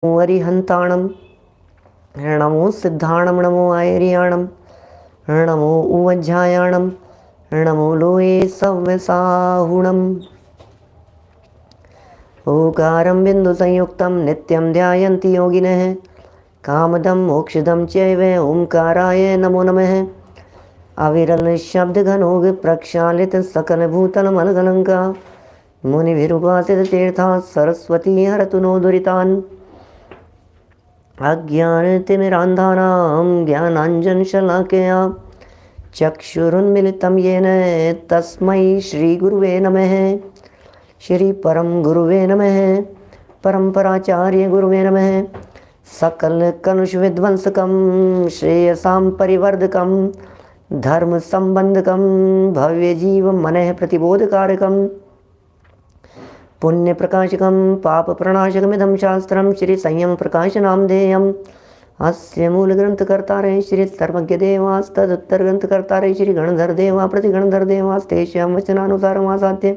अरिहंताणं नमो सिद्धाणं नमो आयर्याणं नमो उवज्झायाणं नमो लोये सव्यसाहुणम् ओकारं बिन्दुसंयुक्तं नित्यं ध्यायन्ति योगिनः कामदं मोक्षदं चैव ओंकाराय नमो नमः। अविरल शब्दघनो विप्रक्षालित सकलभूतलमलगलङ्का मुनिभिरुपासित तीर्था सरस्वती हरतु नो दुरितान्। अज्ञानतिमिरान्धानां ज्ञानाञ्जनशलाकया चक्षुरुन्मिलितं येन तस्मै श्रीगुरुवे नमः। श्री परम गुरुवे नमः। परम्पराचार्य गुरुवे नमः। सकल कलुष विध्वंसकं श्रेयसां परिवर्धकं धर्म संबंधकं भव्य जीव मनः प्रतिबोधकारकं पुण्य प्रकाशकं पाप प्रणाशकमिदं शास्त्रं श्री संयम प्रकाश नामधेयम्। अस्य मूल ग्रंथकर्तारे श्री सर्वज्ञ देवास्तदुत्तर ग्रंथकर्तारे श्री गणधर देवा प्रतिगणधर देवास्तेषां वचनानुसारमासाद्य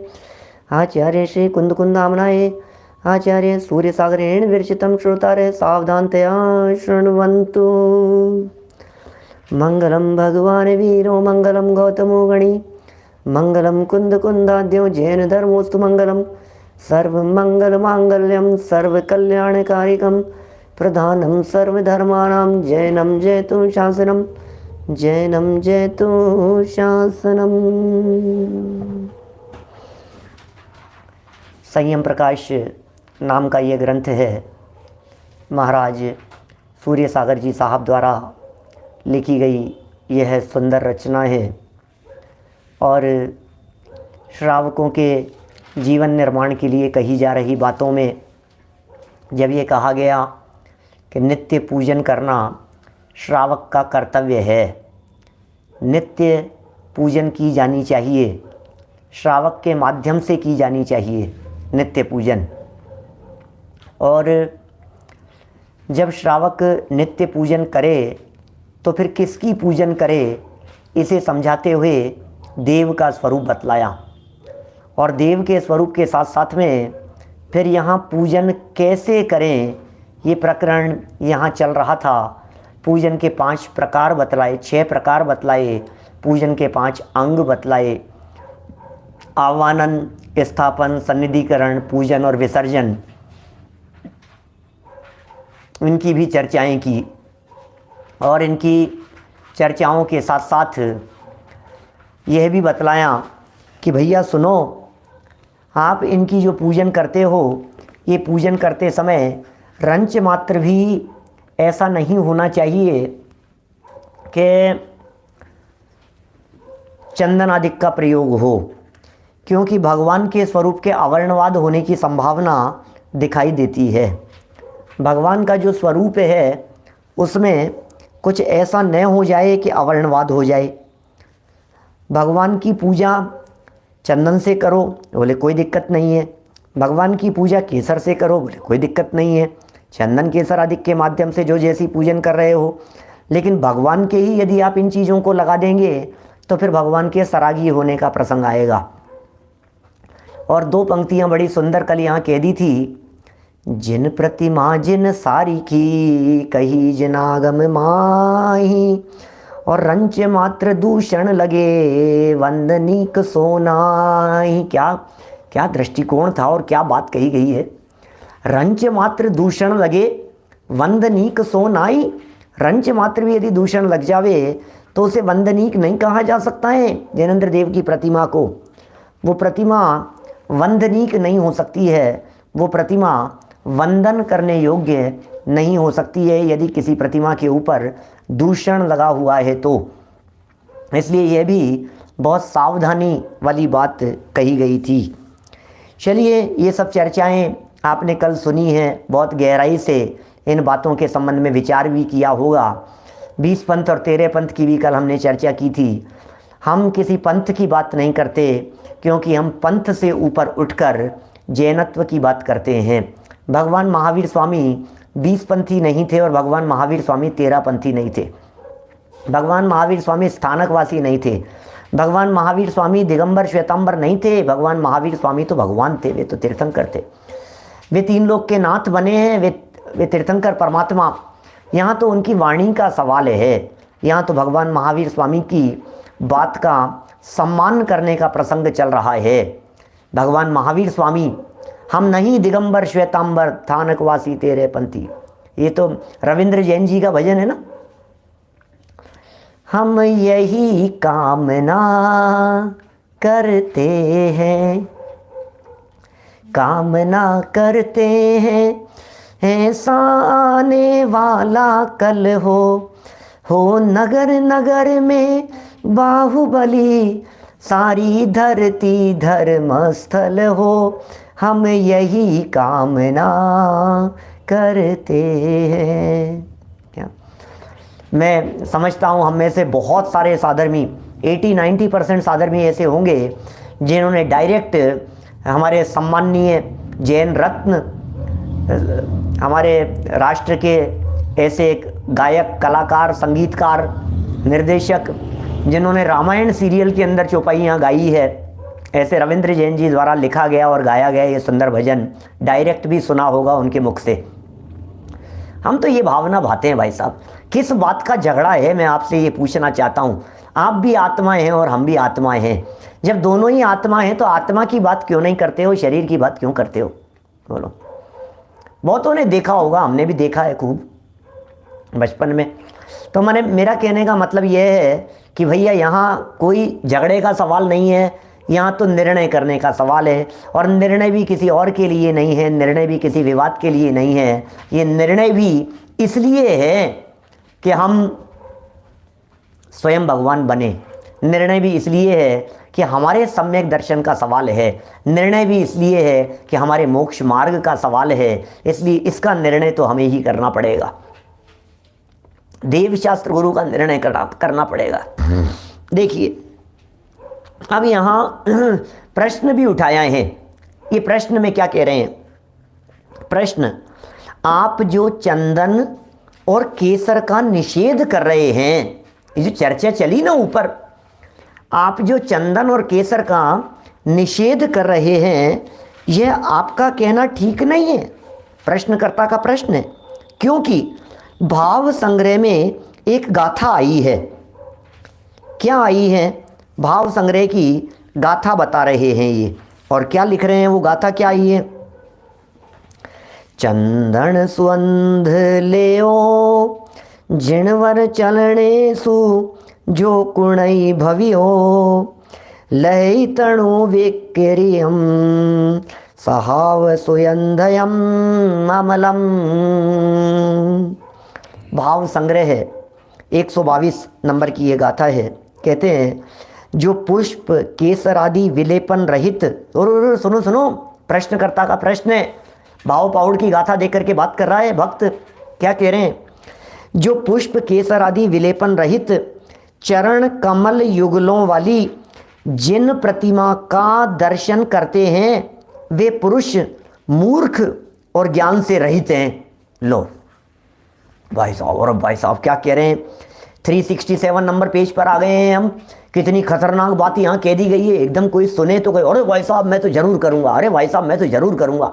आचार्य श्री कुंदकुंदामनाये आचार्य सूर्यसागरेण विरचितं श्रोतारे सावधानतया शृण्वन्तु। मंगलम भगवान वीरो मंगलम गौतमो गणी मंगलम कुंदकुंदाद्यो जैन धर्मोस्तु मंगलम सर्वमंगल मांगल्यम सर्वकल्याणकारिकं प्रधानं सर्वधर्माणां जैनं जयतु शासनं जैनं जयतु शासनम्। संयम प्रकाश नाम का ये ग्रंथ है, महाराज सूर्य सागर जी साहब द्वारा लिखी गई यह सुंदर रचना है। और श्रावकों के जीवन निर्माण के लिए कही जा रही बातों में जब ये कहा गया कि नित्य पूजन करना श्रावक का कर्तव्य है, नित्य पूजन की जानी चाहिए, श्रावक के माध्यम से की जानी चाहिए नित्य पूजन। और जब श्रावक नित्य पूजन करे तो फिर किसकी पूजन करे, इसे समझाते हुए देव का स्वरूप बतलाया। और देव के स्वरूप के साथ साथ में फिर यहाँ पूजन कैसे करें ये प्रकरण यहाँ चल रहा था। पूजन के 5 प्रकार बतलाए, 6 प्रकार बतलाए, पूजन के 5 अंग बतलाए, आवाहन, स्थापन, सन्निधिकरण, पूजन और विसर्जन, इनकी भी चर्चाएं की। और इनकी चर्चाओं के साथ साथ यह भी बतलाया कि भैया सुनो, आप इनकी जो पूजन करते हो, ये पूजन करते समय रंच मात्र भी ऐसा नहीं होना चाहिए कि चंदन आदि का प्रयोग हो, क्योंकि भगवान के स्वरूप के अवर्णवाद होने की संभावना दिखाई देती है। भगवान का जो स्वरूप है उसमें कुछ ऐसा न हो जाए कि अवर्णवाद हो जाए। भगवान की पूजा चंदन से करो, बोले कोई दिक्कत नहीं है। भगवान की पूजा केसर से करो, बोले कोई दिक्कत नहीं है। चंदन केसर आदि के माध्यम से जो जैसी पूजन कर रहे हो, लेकिन भगवान के ही यदि आप इन चीज़ों को लगा देंगे तो फिर भगवान के सरागी होने का प्रसंग आएगा। और 2 पंक्तियाँ बड़ी सुंदर कल यहाँ कह दी थी। जिन प्रतिमा जिन सारी की कही जिनागम माही और रंच मात्र दूषण लगे वंदनीक सोनाही। क्या क्या दृष्टिकोण था और क्या बात कही गई है। रंच मात्र दूषण लगे वंदनीक सोनाई। रंच मात्र भी यदि दूषण लग जावे तो उसे वंदनीक नहीं कहा जा सकता है। जैनेन्द्र देव की प्रतिमा को, वो प्रतिमा वंदनीक नहीं हो सकती है, वो प्रतिमा वंदन करने योग्य नहीं हो सकती है यदि किसी प्रतिमा के ऊपर दूषण लगा हुआ है तो। इसलिए यह भी बहुत सावधानी वाली बात कही गई थी। चलिए, ये सब चर्चाएं आपने कल सुनी हैं, बहुत गहराई से इन बातों के संबंध में विचार भी किया होगा। 20 पंथ और 13 पंथ की भी कल हमने चर्चा की थी। हम किसी पंथ की बात नहीं करते, क्योंकि हम पंथ से ऊपर उठकर जैनत्व की बात करते हैं। भगवान महावीर स्वामी 20 पंथी नहीं थे और भगवान महावीर स्वामी 13 पंथी नहीं थे। भगवान महावीर स्वामी स्थानकवासी नहीं थे। भगवान महावीर स्वामी दिगंबर श्वेतांबर नहीं थे। भगवान महावीर स्वामी तो भगवान थे, वे तो तीर्थंकर थे। वे 3 लोक के नाथ बने हैं, वे वे तीर्थंकर परमात्मा, यहाँ तो उनकी वाणी का सवाल है। यहाँ तो भगवान महावीर स्वामी की बात का सम्मान करने का प्रसंग चल रहा है। भगवान महावीर स्वामी, हम नहीं दिगंबर श्वेतांबर थानकवासी तेरे पंथी, ये तो रविंद्र जैन जी का भजन है ना। हम यही कामना करते हैं, कामना करते हैं, ऐसा आने वाला कल हो नगर नगर में बाहुबली, सारी धरती धर्मस्थल हो, हम यही कामना करते हैं। क्या मैं समझता हूँ हम में से बहुत सारे साधर्मी, 80-90% साधर्मी ऐसे होंगे जिन्होंने डायरेक्ट हमारे सम्माननीय जैन रत्न, हमारे राष्ट्र के ऐसे एक गायक, कलाकार, संगीतकार, निर्देशक जिन्होंने रामायण सीरियल के अंदर चौपाइयाँ गाई है, ऐसे रविंद्र जैन जी द्वारा लिखा गया और गाया गया ये सुंदर भजन डायरेक्ट भी सुना होगा उनके मुख से। हम तो ये भावना भाते हैं भाई साहब, किस बात का झगड़ा है, मैं आपसे ये पूछना चाहता हूँ। आप भी आत्माएं हैं और हम भी आत्माएं हैं। जब दोनों ही आत्मा हैं तो आत्मा की बात क्यों नहीं करते हो, शरीर की बात क्यों करते हो? बोलो। बहुतों ने देखा होगा, हमने भी देखा है खूब बचपन में। तो मेरा कहने का मतलब यह है कि भैया यहाँ कोई झगड़े का सवाल नहीं है, यहाँ तो निर्णय करने का सवाल है। और निर्णय भी किसी और के लिए नहीं है, निर्णय भी किसी विवाद के लिए नहीं है। ये निर्णय भी इसलिए है कि हम स्वयं भगवान बने, निर्णय भी इसलिए है कि हमारे सम्यक दर्शन का सवाल है, निर्णय भी इसलिए है कि हमारे मोक्ष मार्ग का सवाल है। इसलिए इसका निर्णय तो हमें ही करना पड़ेगा, देव शास्त्र गुरु का निर्णय करना पड़ेगा। देखिए अब यहाँ प्रश्न भी उठाया है। ये प्रश्न में क्या कह रहे हैं? प्रश्न, आप जो चंदन और केसर का निषेध कर रहे हैं, ये जो चर्चा चली ना ऊपर, आप जो चंदन और केसर का निषेध कर रहे हैं, यह आपका कहना ठीक नहीं है। प्रश्नकर्ता का प्रश्न है, क्योंकि भाव संग्रह में एक गाथा आई है। क्या आई है? भाव संग्रह की गाथा बता रहे हैं ये। और क्या लिख रहे हैं? वो गाथा क्या आई है? चंदन सुगंध लेओ जिणवर चलने सु, जो कुणई भवियो लय तणु विक्रियम, सहाव सुयंधयम अमलम। भाव संग्रह है 122 नंबर की ये गाथा है। कहते हैं, जो पुष्प केसर आदि विलेपन रहित, और सुनो सुनो, प्रश्नकर्ता का प्रश्न है, भाव पाउड की गाथा देख करके बात कर रहा है भक्त। क्या कह रहे हैं? जो पुष्प केसर आदि विलेपन रहित चरण कमल युगलों वाली जिन प्रतिमा का दर्शन करते हैं, वे पुरुष मूर्ख और ज्ञान से रहित हैं। लो भाई साहब, और भाई साहब क्या कह रहे हैं? 367 नंबर पेज पर आ गए हैं हम। कितनी खतरनाक बात यहाँ कह दी गई है। एकदम कोई सुने तो कोई, अरे भाई साहब मैं तो जरूर करूँगा, अरे भाई साहब मैं तो जरूर करूँगा,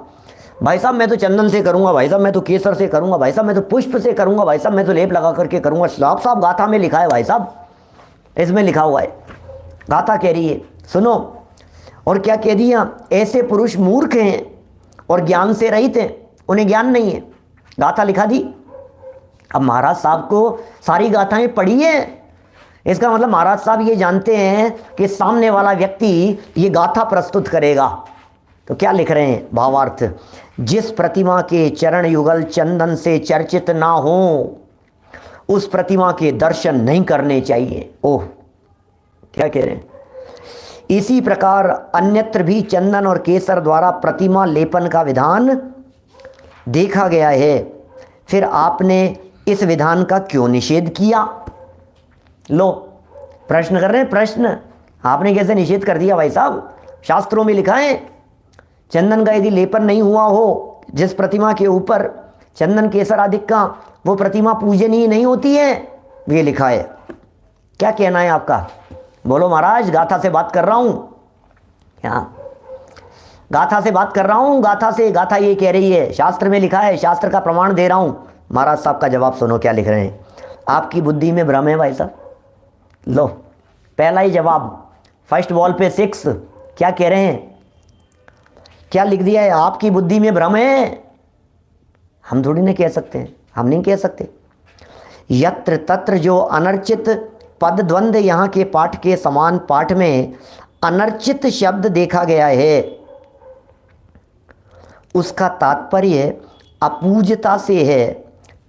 भाई साहब मैं तो चंदन से करूँगा, भाई साहब मैं तो केसर से करूँगा, भाई साहब मैं तो पुष्प से करूँगा, भाई साहब मैं तो लेप लगा करके करूँगा। साफ साफ गाथा में लिखा है भाई साहब, इसमें लिखा हुआ है, गाथा कह रही है, सुनो। और क्या कह दिया? ऐसे पुरुष मूर्ख हैं और ज्ञान से रहित हैं, उन्हें ज्ञान नहीं है। गाथा लिखा दी। अब महाराज साहब को सारी गाथाएं पढ़ी है, इसका मतलब महाराज साहब ये जानते हैं कि सामने वाला व्यक्ति ये गाथा प्रस्तुत करेगा। तो क्या लिख रहे हैं? भावार्थ, जिस प्रतिमा के चरण युगल चंदन से चर्चित ना हो, उस प्रतिमा के दर्शन नहीं करने चाहिए। ओह, क्या कह रहे हैं? इसी प्रकार अन्यत्र भी चंदन और केसर द्वारा प्रतिमा लेपन का विधान देखा गया है, फिर आपने इस विधान का क्यों निषेध किया? लो, प्रश्न कर रहे हैं, प्रश्न, आपने कैसे निषेध कर दिया भाई साहब? शास्त्रों में लिखा है, चंदन का यदि लेपन नहीं हुआ हो जिस प्रतिमा के ऊपर चंदन केसर आदि का, वो प्रतिमा पूजनीय नहीं होती है, ये लिखा है। क्या कहना है आपका? बोलो महाराज, गाथा से बात कर रहा हूं। क्या गाथा से बात कर रहा हूँ, गाथा से, गाथा ये कह रही है, शास्त्र में लिखा है, शास्त्र का प्रमाण दे रहा हूँ। महाराज साहब का जवाब सुनो क्या लिख रहे हैं। आपकी बुद्धि में भ्रम है भाई साहब। लो पहला ही जवाब, फर्स्ट वॉल पे 6 क्या कह रहे हैं, क्या लिख दिया है, आपकी बुद्धि में भ्रम है। हम थोड़ी ना कह सकते हैं, हम नहीं कह सकते। यत्र तत्र जो अनर्चित पद द्वंद्व यहाँ के पाठ के समान पाठ में अनर्चित शब्द देखा गया है, उसका तात्पर्य अपूज्यता से है,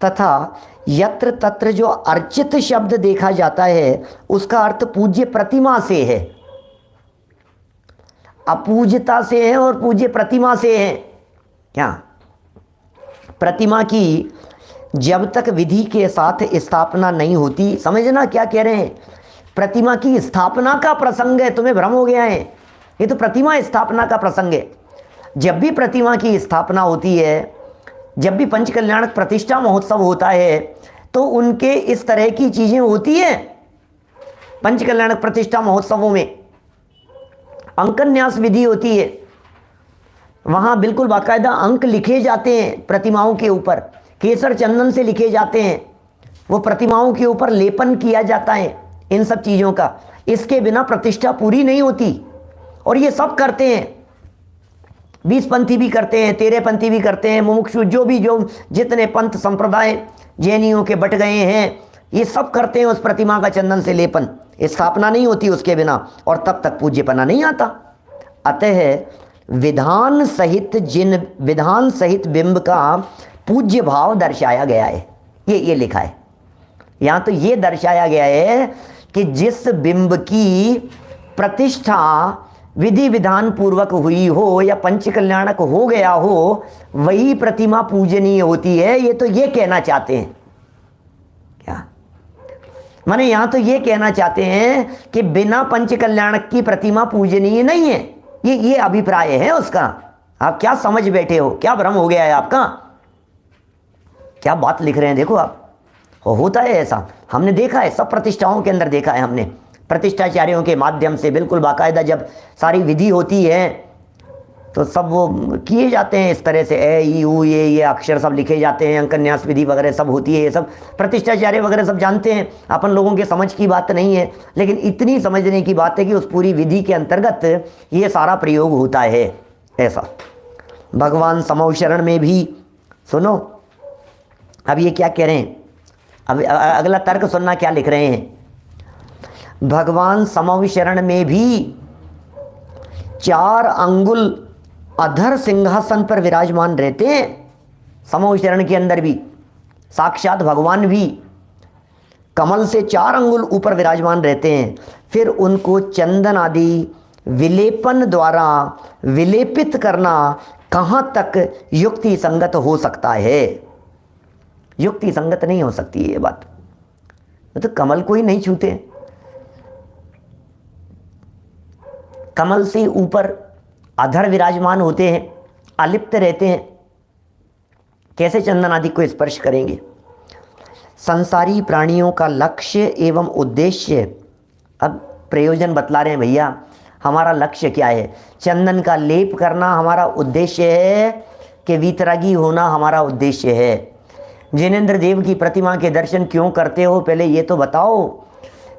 तथा यत्र तत्र जो अर्चित शब्द देखा जाता है उसका अर्थ पूज्य प्रतिमा से है। अपूज्यता से है और पूज्य प्रतिमा से है। क्या प्रतिमा की जब तक विधि के साथ स्थापना नहीं होती, समझना क्या कह रहे हैं, प्रतिमा की स्थापना का प्रसंग है, तुम्हें भ्रम हो गया है, ये तो प्रतिमा स्थापना का प्रसंग है। जब भी प्रतिमा की स्थापना होती है, जब भी पंचकल्याणक प्रतिष्ठा महोत्सव होता है, तो उनके इस तरह की चीजें होती हैं। पंचकल्याणक प्रतिष्ठा महोत्सवों में अंकन्यास विधि होती है, वहां बिल्कुल बाकायदा अंक लिखे जाते हैं प्रतिमाओं के ऊपर, केसर चंदन से लिखे जाते हैं, वो प्रतिमाओं के ऊपर लेपन किया जाता है इन सब चीज़ों का। इसके बिना प्रतिष्ठा पूरी नहीं होती। और ये सब करते हैं, 20 पंथी भी करते हैं, 13 पंथी भी करते हैं, मुमुक्षु जो जितने पंथ संप्रदाय जैनियों के बट गए हैं, ये सब करते हैं उस प्रतिमा का चंदन से लेपन। स्थापना नहीं होती उसके बिना, और तब तक पूज्यपना नहीं आता। अतः विधान सहित बिंब का पूज्य भाव दर्शाया गया है। ये लिखा है यहाँ, तो ये दर्शाया गया है कि जिस बिंब की प्रतिष्ठा विधि विधान पूर्वक हुई हो या पंचकल्याणक हो गया हो, वही प्रतिमा पूजनीय होती है। ये तो ये कहना चाहते हैं, क्या माने यहाँ तो ये कहना चाहते हैं कि बिना पंचकल्याणक की प्रतिमा पूजनीय नहीं है। ये अभिप्राय है उसका। आप क्या समझ बैठे हो, क्या भ्रम हो गया है आपका, क्या बात लिख रहे हैं। देखो आप, होता है ऐसा, हमने देखा है, सब प्रतिष्ठाओं के अंदर देखा है हमने। प्रतिष्ठाचार्यों के माध्यम से बिल्कुल बाकायदा जब सारी विधि होती है तो सब वो किए जाते हैं इस तरह से, ए ई ऊ ये अक्षर सब लिखे जाते हैं, अंकन्यास विधि वगैरह सब होती है। ये सब प्रतिष्ठाचार्य वगैरह सब जानते हैं, अपन लोगों के समझ की बात नहीं है, लेकिन इतनी समझने की बात है कि उस पूरी विधि के अंतर्गत ये सारा प्रयोग होता है। ऐसा भगवान समौ शरण में भी सुनो, अब ये क्या कह रहे हैं, अब अगला तर्क सुनना क्या लिख रहे हैं। भगवान समौ शरण में भी 4 अंगुल अधर सिंहासन पर विराजमान रहते हैं। समौ शरण के अंदर भी साक्षात भगवान भी कमल से 4 अंगुल ऊपर विराजमान रहते हैं। फिर उनको चंदन आदि विलेपन द्वारा विलेपित करना कहाँ तक युक्ति संगत हो सकता है। युक्ति संगत नहीं हो सकती ये बात, तो कमल को ही नहीं छूते, कमल से ऊपर अधर विराजमान होते हैं, अलिप्त रहते हैं, कैसे चंदन आदि को स्पर्श करेंगे। संसारी प्राणियों का लक्ष्य एवं उद्देश्य, अब प्रयोजन बतला रहे हैं भैया, हमारा लक्ष्य क्या है। चंदन का लेप करना हमारा उद्देश्य है कि वीतरागी होना हमारा उद्देश्य है। जिनेंद्र देव की प्रतिमा के दर्शन क्यों करते हो, पहले ये तो बताओ।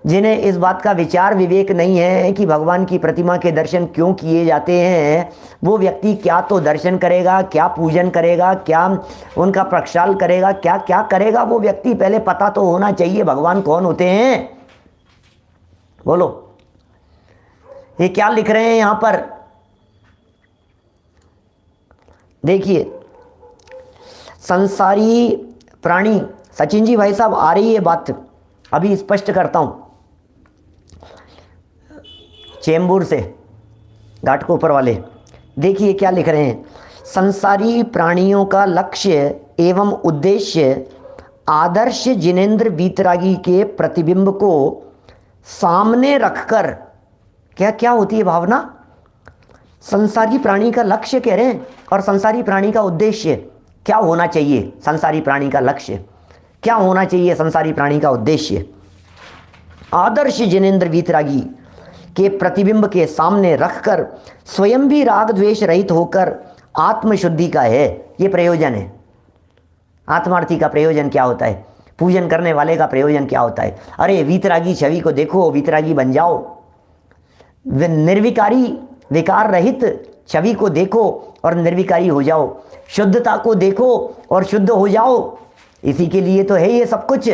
जिन्हें इस बात का विचार विवेक नहीं है कि भगवान की प्रतिमा के दर्शन क्यों किए जाते हैं, वो व्यक्ति क्या तो दर्शन करेगा, क्या पूजन करेगा, क्या उनका प्रक्षाल करेगा, क्या क्या करेगा, वो व्यक्ति पहले पता तो होना चाहिए भगवान कौन होते हैं। बोलो, ये क्या लिख रहे हैं यहां पर, देखिए। संसारी प्राणी, सचिन जी भाई साहब आ रही है बात, अभी स्पष्ट करता हूं। चेंबूर से घाटकोपर वाले, देखिए क्या लिख रहे हैं। संसारी प्राणियों का लक्ष्य एवं उद्देश्य आदर्श जिनेंद्र वीतरागी के प्रतिबिंब को सामने रखकर, क्या क्या होती है भावना, संसारी प्राणी का लक्ष्य कह रहे हैं, और संसारी प्राणी का उद्देश्य क्या होना चाहिए। संसारी प्राणी का लक्ष्य क्या होना चाहिए, संसारी प्राणी का उद्देश्य। आदर्श जिनेंद्र वीतरागी के प्रतिबिंब के सामने रखकर स्वयं भी राग द्वेष रहित होकर आत्मशुद्धि का है ये प्रयोजन है। आत्मार्थी का प्रयोजन क्या होता है? पूजन करने वाले का प्रयोजन क्या होता है? अरे वीतरागी छवि को देखो, वीतरागी बन जाओ। निर्विकारी विकार रहित छवि को देखो और निर्विकारी हो जाओ। शुद्धता को देखो और शुद्ध हो जाओ। इसी के लिए तो है ये सब कुछ।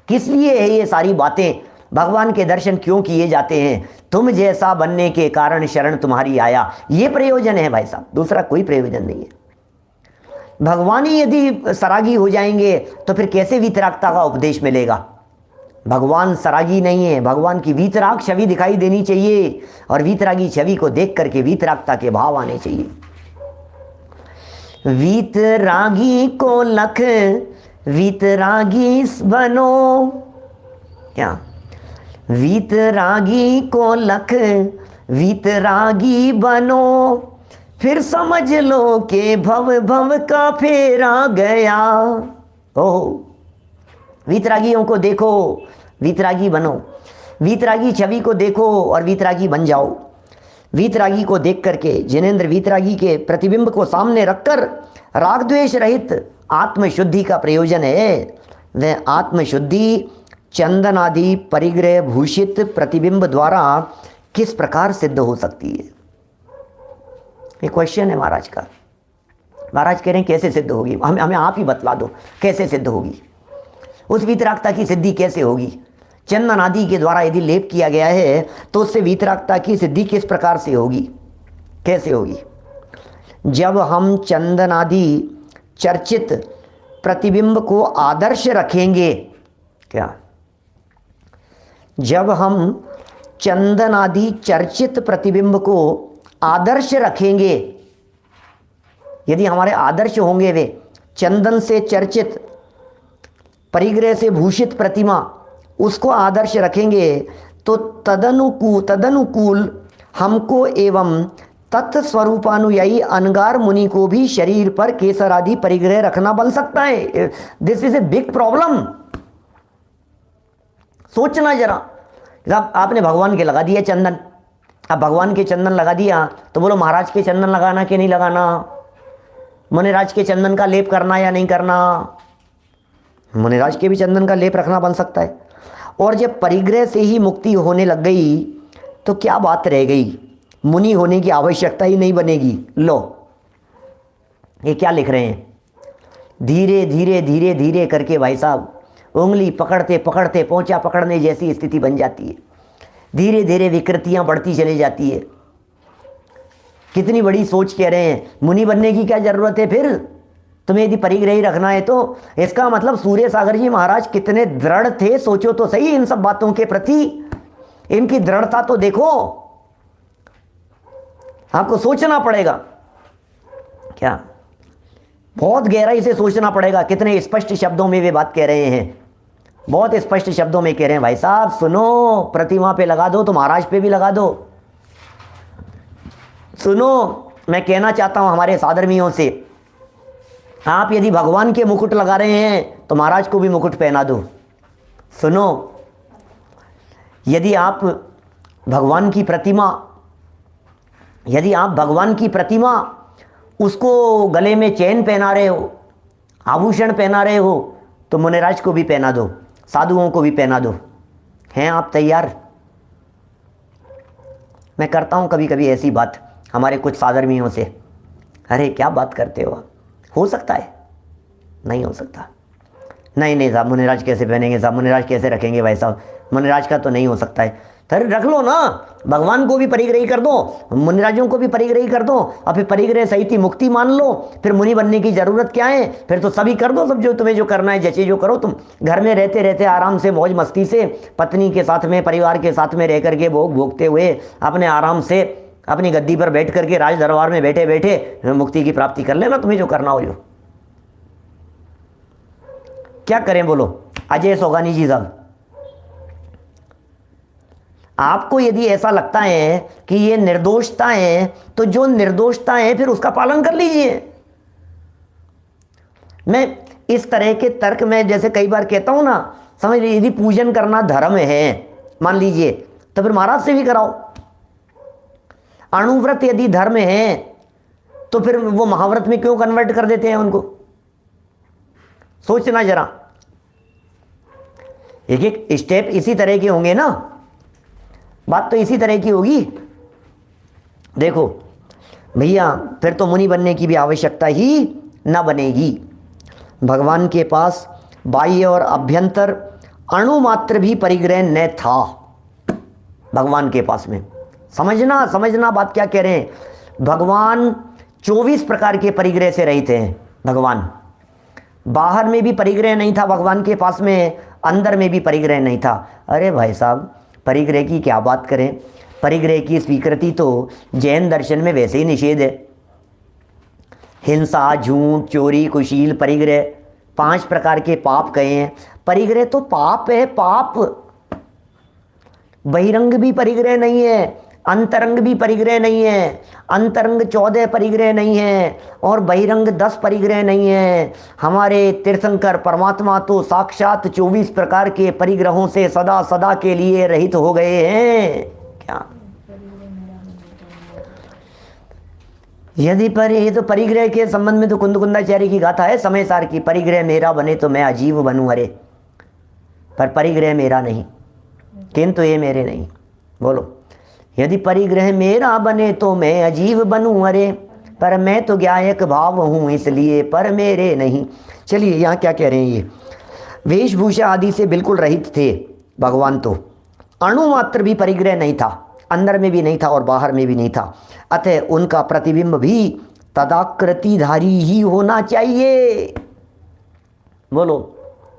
किस लिए है ये सारी बातें? भगवान के दर्शन क्यों किए जाते हैं? तुम जैसा बनने के कारण शरण तुम्हारी आया, ये प्रयोजन है भाई साहब, दूसरा कोई प्रयोजन नहीं है। भगवान ही यदि सरागी हो जाएंगे तो फिर कैसे वीतरागता का उपदेश मिलेगा? भगवान सरागी नहीं है, भगवान की वीतराग छवि दिखाई देनी चाहिए और वीतरागी छवि को देख करके वीतरागता के भाव आने चाहिए। वीतरागी को लख वीतरागी बनो, क्या? वीतरागी को लख वीतरागी बनो, फिर समझ लो कि भव भव का फेरा गया। ओह, वीतरागियों को देखो, वीतरागी बनो, वीतरागी छवि को देखो और वीतरागी बन जाओ। वीतरागी को देख करके जिनेंद्र वीतरागी के प्रतिबिंब को सामने रखकर राग द्वेष रहित आत्मशुद्धि का प्रयोजन है। वह आत्मशुद्धि चंदन आदि परिग्रह भूषित प्रतिबिंब द्वारा किस प्रकार सिद्ध हो सकती है? ये क्वेश्चन है महाराज का। महाराज कह रहे हैं कैसे सिद्ध होगी? हमें आप ही बतला दो कैसे सिद्ध होगी। उस वीतरागता की सिद्धि कैसे होगी? चंदन आदि के द्वारा यदि लेप किया गया है तो उससे वीतरागता की सिद्धि किस प्रकार से होगी, कैसे होगी? जब हम चंदन आदि चर्चित प्रतिबिंब को आदर्श रखेंगे, क्या? जब हम चंदन आदि चर्चित प्रतिबिंब को आदर्श रखेंगे, यदि हमारे आदर्श होंगे वे चंदन से चर्चित परिग्रह से भूषित प्रतिमा, उसको आदर्श रखेंगे तो तदनुकूल हमको एवं तत्स्वरूपानुयायी अनगार मुनि को भी शरीर पर केसर आदि परिग्रह रखना बन सकता है। This is a big problem. सोचना जरा, आपने भगवान के लगा दिया चंदन, अब भगवान के चंदन लगा दिया तो बोलो महाराज के चंदन लगाना कि नहीं लगाना? मुनिराज के चंदन का लेप करना या नहीं करना? मुनिराज के भी चंदन का लेप रखना बन सकता है। और जब परिग्रह से ही मुक्ति होने लग गई तो क्या बात रह गई? मुनि होने की आवश्यकता ही नहीं बनेगी। लो, ये क्या लिख रहे हैं? धीरे धीरे धीरे धीरे करके भाई साहब उंगली पकड़ते पकड़ते पोंचा पकड़ने जैसी स्थिति बन जाती है। धीरे धीरे विकृतियां बढ़ती चली जाती है। कितनी बड़ी सोच कह रहे हैं। मुनि बनने की क्या जरूरत है फिर? तुम्हें यदि परिग्रही रखना है तो इसका मतलब सूर्य सागर जी महाराज कितने दृढ़ थे। सोचो तो सही इन सब बातों के प्रति, इनकी दृढ़ता तो देखो। आपको सोचना पड़ेगा, क्या बहुत गहराई से सोचना पड़ेगा। कितने स्पष्ट शब्दों में वे बात कह रहे हैं, बहुत स्पष्ट शब्दों में कह रहे हैं। भाई साहब सुनो, प्रतिमा पे लगा दो तो महाराज पे भी लगा दो। सुनो, मैं कहना चाहता हूं हमारे साधर्मियों से, आप यदि भगवान के मुकुट लगा रहे हैं तो महाराज को भी मुकुट पहना दो। सुनो, यदि आप भगवान की प्रतिमा उसको गले में चैन पहना रहे हो, आभूषण पहना रहे हो, तो मुनिराज को भी पहना दो, साधुओं को भी पहना दो। हैं आप तैयार? मैं करता हूं कभी कभी ऐसी बात हमारे कुछ साधर्मियों से, अरे क्या बात करते हो आप? हो सकता है? नहीं हो सकता। नहीं साहब, मुनिराज कैसे पहनेंगे साहब, मुनिराज कैसे रखेंगे भाई साहब, मुनिराज का तो नहीं हो सकता है। फिर रख लो ना, भगवान को भी परिग्रही कर दो, मुनिराजों को भी परिग्रही कर दो, और फिर परिग्रह सहित ही मुक्ति मान लो। फिर मुनि बनने की जरूरत क्या है? फिर तो सभी कर दो, सब जो तुम्हें जो करना है जैसे जो करो। तुम घर में रहते रहते आराम से मौज मस्ती से पत्नी के साथ में परिवार के साथ में रह करके भोग भोगते हुए अपने आराम से अपनी गद्दी पर बैठ करके राज दरबार में बैठे बैठे मुक्ति की प्राप्ति कर लेना, तुम्हें जो करना हो जो। क्या करें बोलो अजय सोगानी जी साहब? आपको यदि ऐसा लगता है कि ये निर्दोषता है तो जो निर्दोषता है फिर उसका पालन कर लीजिए। मैं इस तरह के तर्क में जैसे कई बार कहता हूं ना, समझ लीजिए यदि पूजन करना धर्म है, मान लीजिए तो फिर महाराज से भी कराओ। अणुव्रत यदि धर्म है तो फिर वो महाव्रत में क्यों कन्वर्ट कर देते हैं उनको? सोचना जरा, एक एक स्टेप इसी तरह के होंगे ना, बात तो इसी तरह की होगी। देखो भैया, फिर तो मुनि बनने की भी आवश्यकता ही न बनेगी। भगवान के पास बाह्य और अभ्यंतर अणु मात्र भी परिग्रह न था भगवान के पास में। समझना बात क्या कह रहे हैं। भगवान 24 प्रकार के परिग्रह से रहित हैं। भगवान बाहर में भी परिग्रह नहीं था भगवान के पास में, अंदर में भी परिग्रह नहीं था। अरे भाई साहब, परिग्रह की क्या बात करें, परिग्रह की स्वीकृति तो जैन दर्शन में वैसे ही निषेध है। हिंसा, झूठ, चोरी, कुशील, परिग्रह, 5 प्रकार के पाप कहे हैं। परिग्रह तो पाप है, पाप। बहिरंग भी परिग्रह नहीं है, अंतरंग भी परिग्रह नहीं है। अंतरंग 14 परिग्रह नहीं है और बहिरंग 10 परिग्रह नहीं है। हमारे तीर्थंकर परमात्मा तो साक्षात 24 प्रकार के परिग्रहों से सदा सदा के लिए रहित हो गए हैं। क्या यदि ये तो परिग्रह के संबंध में तो कुंदकुंदाचार्य की गाथा है समय सार की। परिग्रह मेरा बने तो मैं अजीव बनूं, अरे पर परिग्रह मेरा नहीं, किंतु ये मेरे नहीं। बोलो, यदि परिग्रह मेरा बने तो मैं अजीव बनूं, अरे पर मैं तो ज्ञायक भाव हूं इसलिए पर मेरे नहीं। चलिए यहाँ क्या कह रहे हैं, ये वेशभूषा आदि से बिल्कुल रहित थे भगवान। तो अणु मात्र भी परिग्रह नहीं था, अंदर में भी नहीं था और बाहर में भी नहीं था। अतः उनका प्रतिबिंब भी तदाकृतिधारी ही होना चाहिए। बोलो,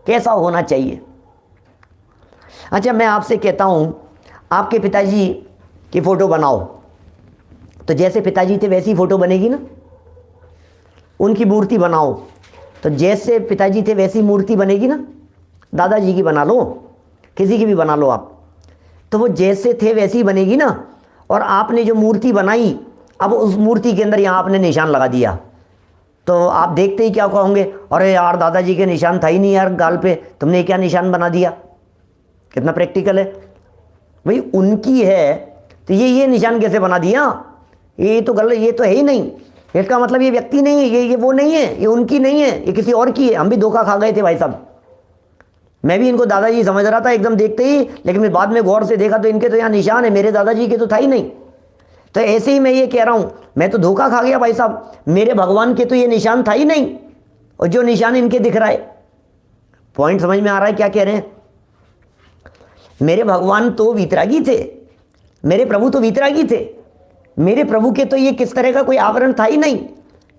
कैसा होना चाहिए? अच्छा, मैं आपसे कहता हूं, आपके पिताजी की फोटो बनाओ तो जैसे पिताजी थे वैसी फोटो बनेगी ना। उनकी मूर्ति बनाओ तो जैसे पिताजी थे वैसी मूर्ति बनेगी ना। दादाजी की बना लो, किसी की भी बना लो आप, तो वो जैसे थे वैसी बनेगी ना। और आपने जो मूर्ति बनाई, अब उस मूर्ति के अंदर यहाँ आपने निशान लगा दिया तो आप देखते ही क्या कहोगे, अरे यार दादाजी के निशान था ही नहीं यार गाल पे, तुमने क्या निशान बना दिया। कितना प्रैक्टिकल है भाई। उनकी है तो ये निशान कैसे बना दिया, ये तो गलत, ये तो है ही नहीं। इसका मतलब ये व्यक्ति नहीं है, ये वो नहीं है, ये उनकी नहीं है, ये किसी और की है। हम भी धोखा खा गए थे भाई साहब। मैं भी इनको दादाजी समझ रहा था एकदम देखते ही, लेकिन बाद में गौर से देखा तो इनके तो यहाँ निशान है, मेरे दादाजी के तो था ही नहीं। तो ऐसे ही मैं ये कह रहा हूँ, मैं तो धोखा खा गया भाई साहब, मेरे भगवान के तो ये निशान था ही नहीं और जो निशान इनके दिख रहा है। पॉइंट समझ में आ रहा है क्या कह रहे हैं? मेरे भगवान तो वीतरागी थे, मेरे प्रभु तो वीतरागी थे। मेरे प्रभु के तो ये किस तरह का कोई आवरण था ही नहीं।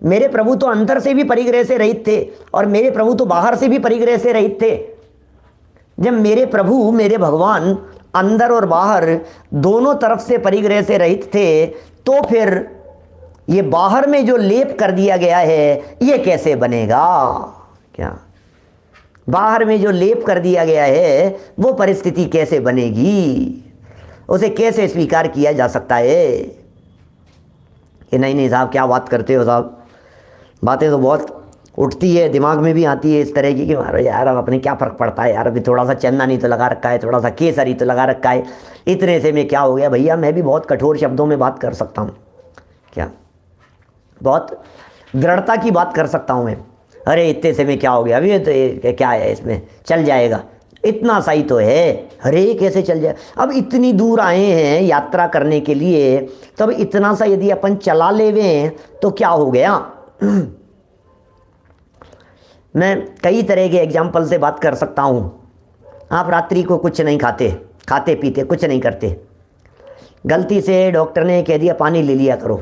मेरे प्रभु तो अंदर से भी परिग्रह से रहित थे और मेरे प्रभु तो बाहर से भी परिग्रह से रहित थे। जब मेरे प्रभु, मेरे भगवान अंदर और बाहर दोनों तरफ से परिग्रह से रहित थे, तो फिर ये बाहर में जो लेप कर दिया गया है ये कैसे बनेगा? क्या बाहर में जो लेप कर दिया गया है वो परिस्थिति कैसे बनेगी? उसे कैसे स्वीकार किया जा सकता है? कि नहीं साहब, क्या बात करते हो साहब, बातें तो बहुत उठती है, दिमाग में भी आती है इस तरह की कि मारो यार अब अपने क्या फ़र्क पड़ता है यार, अभी थोड़ा सा चंदन तो लगा रखा है, थोड़ा सा केसरी तो लगा रखा है, इतने से में क्या हो गया? भैया मैं भी बहुत कठोर शब्दों में बात कर सकता हूँ, क्या बहुत दृढ़ता की बात कर सकता हूँ मैं। अरे इतने से में क्या हो गया, अभी ये तो क्या है, इसमें चल जाएगा, इतना सा ही तो है, अरे कैसे चल जाए? अब इतनी दूर आए हैं यात्रा करने के लिए, तब इतना सा यदि अपन चला लेवें तो क्या हो गया? मैं कई तरह के एग्जाम्पल से बात कर सकता हूँ। आप रात्रि को कुछ नहीं खाते, खाते पीते कुछ नहीं करते, गलती से डॉक्टर ने कह दिया पानी ले लिया करो,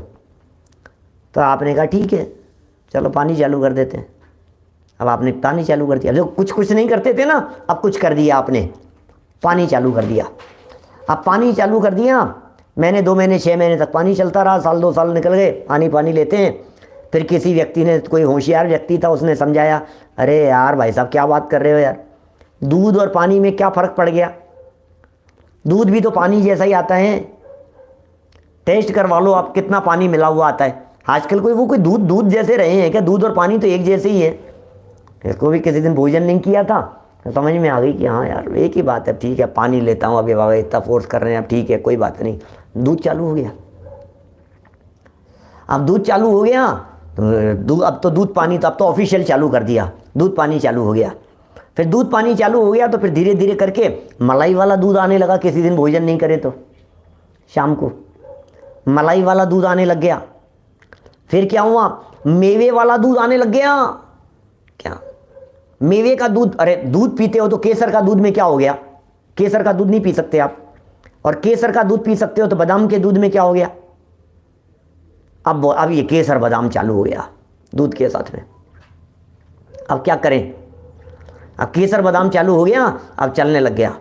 तो आपने कहा ठीक है चलो पानी चालू कर देते हैं। अब आपने पानी चालू कर दिया, जो कुछ नहीं करते थे ना, अब कुछ कर दिया आपने, पानी चालू कर दिया। अब पानी चालू कर दिया, मैंने 2 महीने 6 महीने तक पानी चलता रहा, साल 2 साल निकल गए, पानी लेते हैं। फिर किसी व्यक्ति ने, कोई होशियार व्यक्ति था, उसने समझाया, अरे यार भाई साहब क्या बात कर रहे हो यार, दूध और पानी में क्या फ़र्क पड़ गया? दूध भी तो पानी जैसा ही आता है, टेस्ट करवा लो आप कितना पानी मिला हुआ आता है। आजकल कोई दूध जैसे रहे हैं क्या? दूध और पानी तो एक जैसे ही है। इसको भी किसी दिन भोजन नहीं किया था, तो समझ में आ गई कि हाँ यार एक ही बात है, ठीक है पानी लेता हूँ, अभी बाबा इतना फोर्स कर रहे हैं, अब ठीक है कोई बात नहीं। दूध चालू हो गया, अब दूध चालू हो गया तो अब तो दूध पानी, तो अब तो ऑफिशियल चालू कर दिया, दूध पानी चालू हो गया। फिर दूध पानी चालू हो गया तो फिर धीरे धीरे करके मलाई वाला दूध आने लगा, किसी दिन भोजन नहीं करे तो शाम को मलाई वाला दूध आने लग गया। फिर क्या हुआ, मेवे वाला दूध आने लग गया। क्या मेवे का दूध, अरे दूध पीते हो तो केसर का दूध में क्या हो गया, केसर का दूध नहीं पी सकते आप, और केसर का दूध पी सकते हो तो बादाम के दूध में क्या हो गया, अब ये केसर बादाम चालू हो गया दूध के साथ में। अब क्या करें, अब केसर बादाम चालू हो गया, अब चलने लग गया।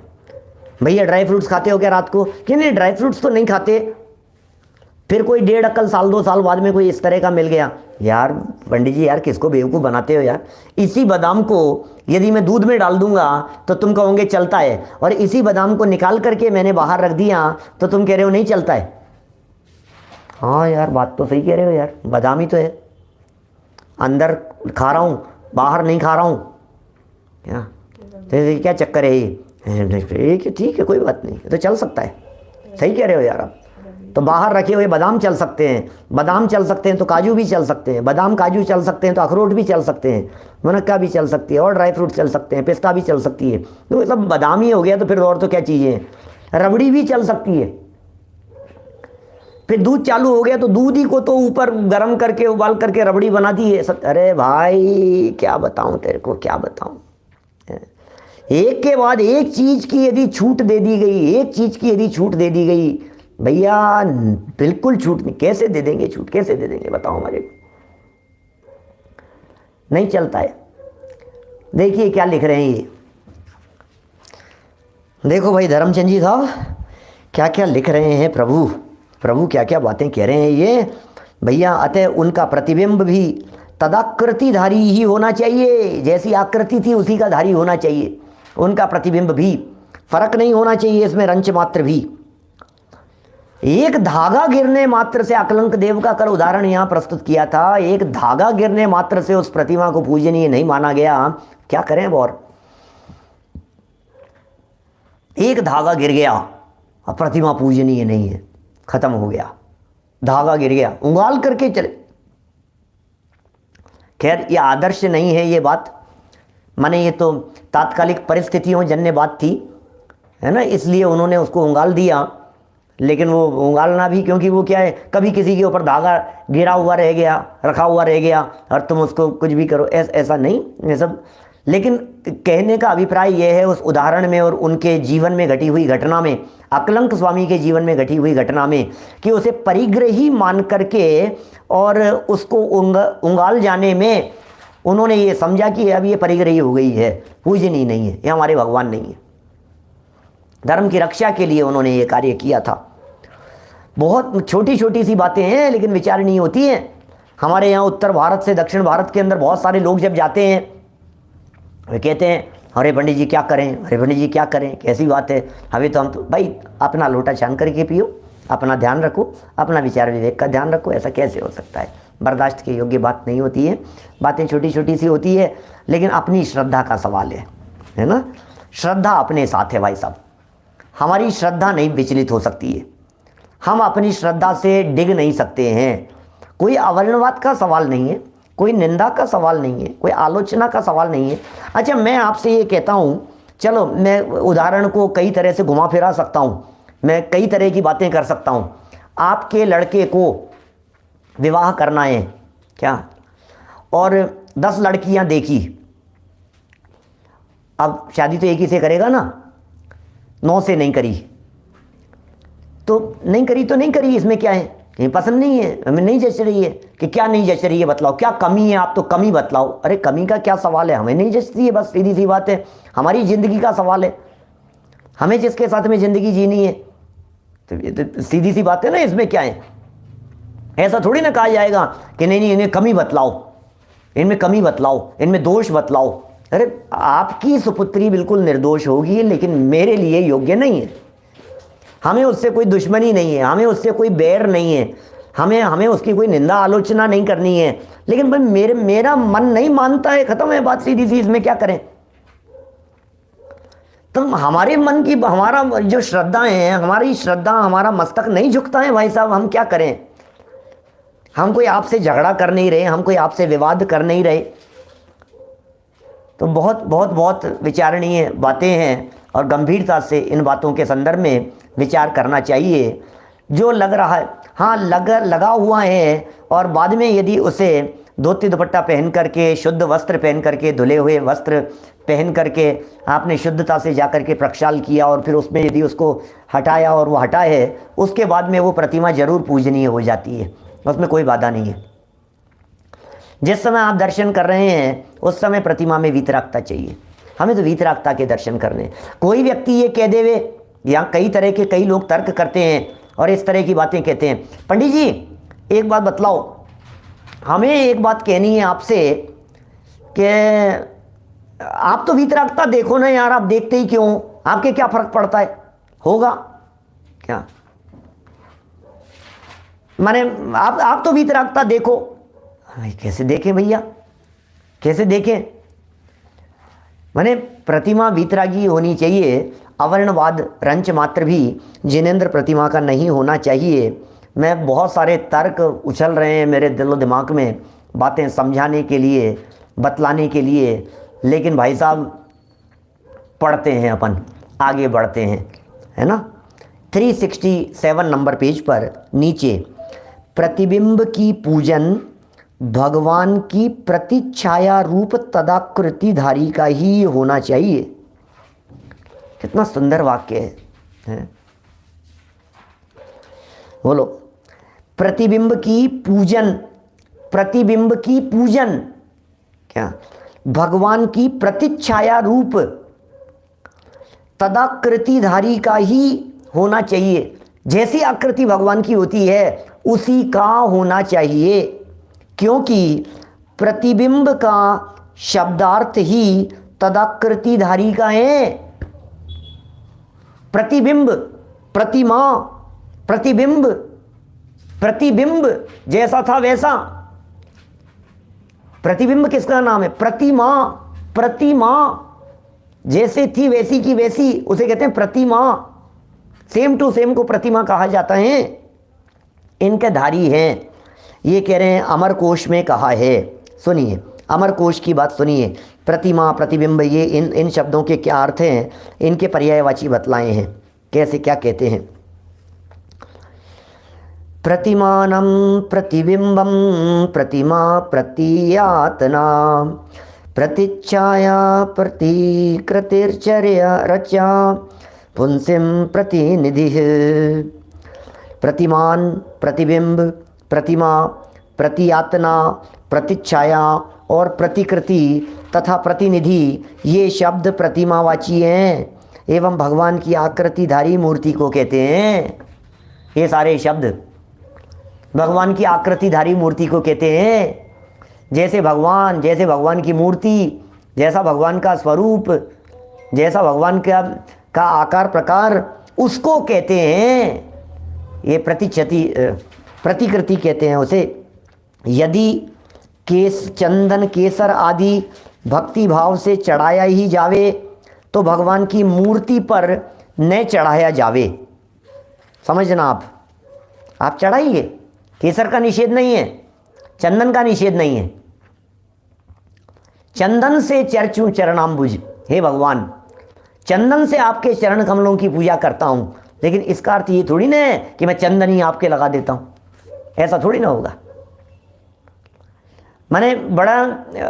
भैया ड्राई फ्रूट्स खाते हो क्या रात को, कि नहीं ड्राई फ्रूट्स तो नहीं खाते। फिर कोई 1.5 अक्ल साल 2 साल बाद में कोई इस तरह का मिल गया, यार पंडित जी यार किसको बेवकूफ़ बनाते हो यार, इसी बादाम को यदि मैं दूध में डाल दूंगा तो तुम कहोगे चलता है, और इसी बादाम को निकाल करके मैंने बाहर रख दिया तो तुम कह रहे हो नहीं चलता है। हाँ यार बात तो सही कह रहे हो यार, बादाम ही तो है, अंदर खा रहा हूँ बाहर नहीं खा रहा हूँ, क्या चक्कर है ये, ठीक है कोई बात नहीं, तो चल सकता है। सही कह रहे हो यार आप, तो बाहर रखे हुए बादाम चल सकते हैं, बादाम चल सकते हैं तो काजू भी चल सकते हैं, बादाम काजू चल सकते हैं तो अखरोट भी चल सकते हैं, मुनक्का भी चल सकती है, और ड्राई फ्रूट चल सकते हैं, पिस्ता भी चल सकती है, तो ये सब बादाम ही हो गया। तो फिर और तो क्या चीज़ें हैं, रबड़ी भी चल सकती है। फिर दूध चालू हो गया तो दूध ही को तो ऊपर गर्म करके उबाल करके रबड़ी बना दी है सब। अरे भाई क्या बताऊं तेरे को, क्या बताऊं, एक के बाद एक चीज की यदि छूट दे दी गई, एक चीज की यदि छूट दे दी गई, भैया बिल्कुल छूट नहीं, कैसे दे देंगे छूट, कैसे दे देंगे बताओ, हमारे नहीं चलता है। देखिए क्या लिख रहे हैं ये, देखो भाई धर्मचंद जी साहब क्या क्या लिख रहे हैं, प्रभु प्रभु क्या क्या बातें कह रहे हैं ये भैया। अतः उनका प्रतिबिंब भी तदाकृतिधारी ही होना चाहिए, जैसी आकृति थी उसी का धारी होना चाहिए, उनका प्रतिबिंब भी, फर्क नहीं होना चाहिए इसमें रंच मात्र भी। एक धागा गिरने मात्र से, अकलंक देव का कल उदाहरण यहाँ प्रस्तुत किया था, एक धागा गिरने मात्र से उस प्रतिमा को पूजनीय नहीं माना गया। क्या करें अब, और एक धागा गिर गया और प्रतिमा पूजनीय नहीं है, खत्म हो गया, धागा गिर गया, उंगाल करके चले। खैर ये आदर्श नहीं है ये बात, माने ये तो तात्कालिक परिस्थितियों जन्य बात थी, है ना, इसलिए उन्होंने उसको उंगाल दिया। लेकिन वो उंगालना भी, क्योंकि वो क्या है, कभी किसी के ऊपर धागा गिरा हुआ रह गया, रखा हुआ रह गया और तुम उसको कुछ भी करो, ऐसा नहीं ये सब। लेकिन कहने का अभिप्राय यह है उस उदाहरण में और उनके जीवन में घटी हुई घटना में, अकलंक स्वामी के जीवन में घटी हुई घटना में, कि उसे परिग्रही मान करके और उसको उंगाल जाने में उन्होंने ये समझा कि अब ये परिग्रही हो गई है, पूजनीय नहीं है, ये हमारे भगवान नहीं है। धर्म की रक्षा के लिए उन्होंने ये कार्य किया था। बहुत छोटी छोटी सी बातें हैं लेकिन विचारणीय होती हैं। हमारे यहाँ उत्तर भारत से दक्षिण भारत के अंदर बहुत सारे लोग जब जाते हैं वे कहते हैं अरे पंडित जी क्या करें, अरे पंडित जी क्या करें, कैसी बात है, अभी तो हम तो भाई अपना लोटा छान करके पियो, अपना ध्यान रखो, अपना विचार विवेक का ध्यान रखो, ऐसा कैसे हो सकता है, बर्दाश्त के योग्य बात नहीं होती है। बातें छोटी छोटी सी होती है लेकिन अपनी श्रद्धा का सवाल है ना, श्रद्धा अपने साथ है भाई साहब, हमारी श्रद्धा नहीं विचलित हो सकती है, हम अपनी श्रद्धा से डिग नहीं सकते हैं। कोई अवर्णवाद का सवाल नहीं है, कोई निंदा का सवाल नहीं है, कोई आलोचना का सवाल नहीं है। अच्छा मैं आपसे ये कहता हूँ, चलो मैं उदाहरण को कई तरह से घुमा फिरा सकता हूँ, मैं कई तरह की बातें कर सकता हूँ। आपके लड़के को विवाह करना है क्या, और 10 लड़कियाँ देखी, अब शादी तो एक ही से करेगा ना, 9 से नहीं करी तो नहीं करी तो नहीं करी, इसमें क्या है, कहीं पसंद नहीं है, हमें नहीं जच रही है, कि क्या नहीं जच रही है बताओ, क्या कमी है, आप तो कमी बतलाओ। अरे कमी का क्या सवाल है, हमें नहीं जचती है, बस सीधी सी बात है, हमारी ज़िंदगी का सवाल है, हमें जिसके साथ में ज़िंदगी जीनी है, तो ये तो सीधी सी बात है ना, इसमें क्या है। ऐसा थोड़ी ना कहा जाएगा कि नहीं इन्हें कमी बतलाओ, इनमें कमी बतलाओ, इनमें दोष बतलाओ। अरे आपकी सुपुत्री बिल्कुल निर्दोष होगी लेकिन मेरे लिए योग्य नहीं है, हमें उससे कोई दुश्मनी नहीं है, हमें उससे कोई बैर नहीं है, हमें उसकी कोई निंदा आलोचना नहीं करनी है, लेकिन भाई मेरा मन नहीं मानता है, ख़त्म है बात सीधी सी, इसमें क्या करें। तो हमारे मन की, हमारा जो श्रद्धाएं हैं, हमारी श्रद्धा, हमारा मस्तक नहीं झुकता है भाई साहब, हम क्या करें? हम कोई आपसे झगड़ा कर नहीं रहे, हम कोई आपसे विवाद कर नहीं रहे। तो बहुत बहुत बहुत विचारणीय बातें हैं और गंभीरता से इन बातों के संदर्भ में विचार करना चाहिए। जो लग रहा है, हाँ लगा हुआ है, और बाद में यदि उसे धोती दुपट्टा पहन करके, शुद्ध वस्त्र पहन करके, धुले हुए वस्त्र पहन करके आपने शुद्धता से जा करके प्रक्षाल किया और फिर उसमें यदि उसको हटाया और वो हटा है, उसके बाद में वो प्रतिमा जरूर पूजनीय हो जाती है, उसमें कोई बाधा नहीं है। जिस समय आप दर्शन कर रहे हैं उस समय प्रतिमा में वीतरागता चाहिए। हमें तो वीतरागता के दर्शन करने। कोई व्यक्ति ये कह देवे, यहाँ कई तरह के कई लोग तर्क करते हैं और इस तरह की बातें कहते हैं, पंडित जी एक बात बतलाओ, हमें एक बात कहनी है आपसे कि आप तो वीतरागता देखो ना यार, आप देखते ही क्यों, आपके क्या फर्क पड़ता है, होगा क्या? माने आप तो वीतरागता देखो। कैसे देखें भैया, कैसे देखें? माने प्रतिमा वीतरागी होनी चाहिए, अवर्णवाद रंच मात्र भी जिनेंद्र प्रतिमा का नहीं होना चाहिए। मैं बहुत सारे तर्क उछल रहे हैं मेरे दिलो दिमाग में, बातें समझाने के लिए, बतलाने के लिए, लेकिन भाई साहब पढ़ते हैं अपन, आगे बढ़ते हैं, है ना। 367 नंबर पेज पर नीचे, प्रतिबिंब की पूजन भगवान की प्रतिछाया रूप तदाकृतिधारी का ही होना चाहिए। कितना सुंदर वाक्य है? बोलो, प्रतिबिंब की पूजन, प्रतिबिंब की पूजन क्या? भगवान की प्रतिछाया रूप तदाकृतिधारी का ही होना चाहिए। जैसी आकृति भगवान की होती है उसी का होना चाहिए, क्योंकि प्रतिबिंब का शब्दार्थ ही तदाकृतिधारी का है। प्रतिबिंब, प्रतिमा, प्रतिबिंब, प्रतिबिंब जैसा था वैसा। प्रतिबिंब किसका नाम है? प्रतिमा, प्रतिमा जैसे थी वैसी की वैसी, उसे कहते हैं प्रतिमा। सेम टू सेम को प्रतिमा कहा जाता है। इनके धारी हैं, ये कह रहे हैं अमर कोश में कहा है। सुनिए, अमर कोश की बात सुनिए। प्रतिमा, प्रतिबिंब, ये इन शब्दों के क्या अर्थ हैं, इनके पर्यायवाची बतलाए हैं। कैसे, क्या कहते हैं? प्रतिमानं प्रतिबिंबं प्रतिमा प्रतियातना प्रतिच्छाया प्रतिकृतिर्चर्या रचा पुंसिम प्रतिनिधिः। प्रतिमान, प्रतिबिंब, प्रतिमा, प्रतियातना, प्रतिच्छाया और प्रतिकृति तथा प्रतिनिधि, ये शब्द प्रतिमावाची हैं एवं भगवान की आकृतिधारी मूर्ति को कहते हैं। ये सारे शब्द भगवान की आकृतिधारी मूर्ति को कहते हैं। जैसे भगवान की मूर्ति, जैसा भगवान का स्वरूप, जैसा भगवान का आकार प्रकार, उसको कहते हैं ये प्रतिकृति कहते हैं उसे। यदि चंदन केसर आदि भक्ति भाव से चढ़ाया ही जावे तो भगवान की मूर्ति पर न चढ़ाया जावे। समझना, आप चढ़ाइए, केसर का निषेध नहीं है, चंदन का निषेध नहीं है। चंदन से चर्चूं चरणाम्बुज, हे भगवान चंदन से आपके चरण कमलों की पूजा करता हूं, लेकिन इसका अर्थ ये थोड़ी ना है कि मैं चंदन ही आपके लगा देता हूं, ऐसा थोड़ी ना होगा। माने बड़ा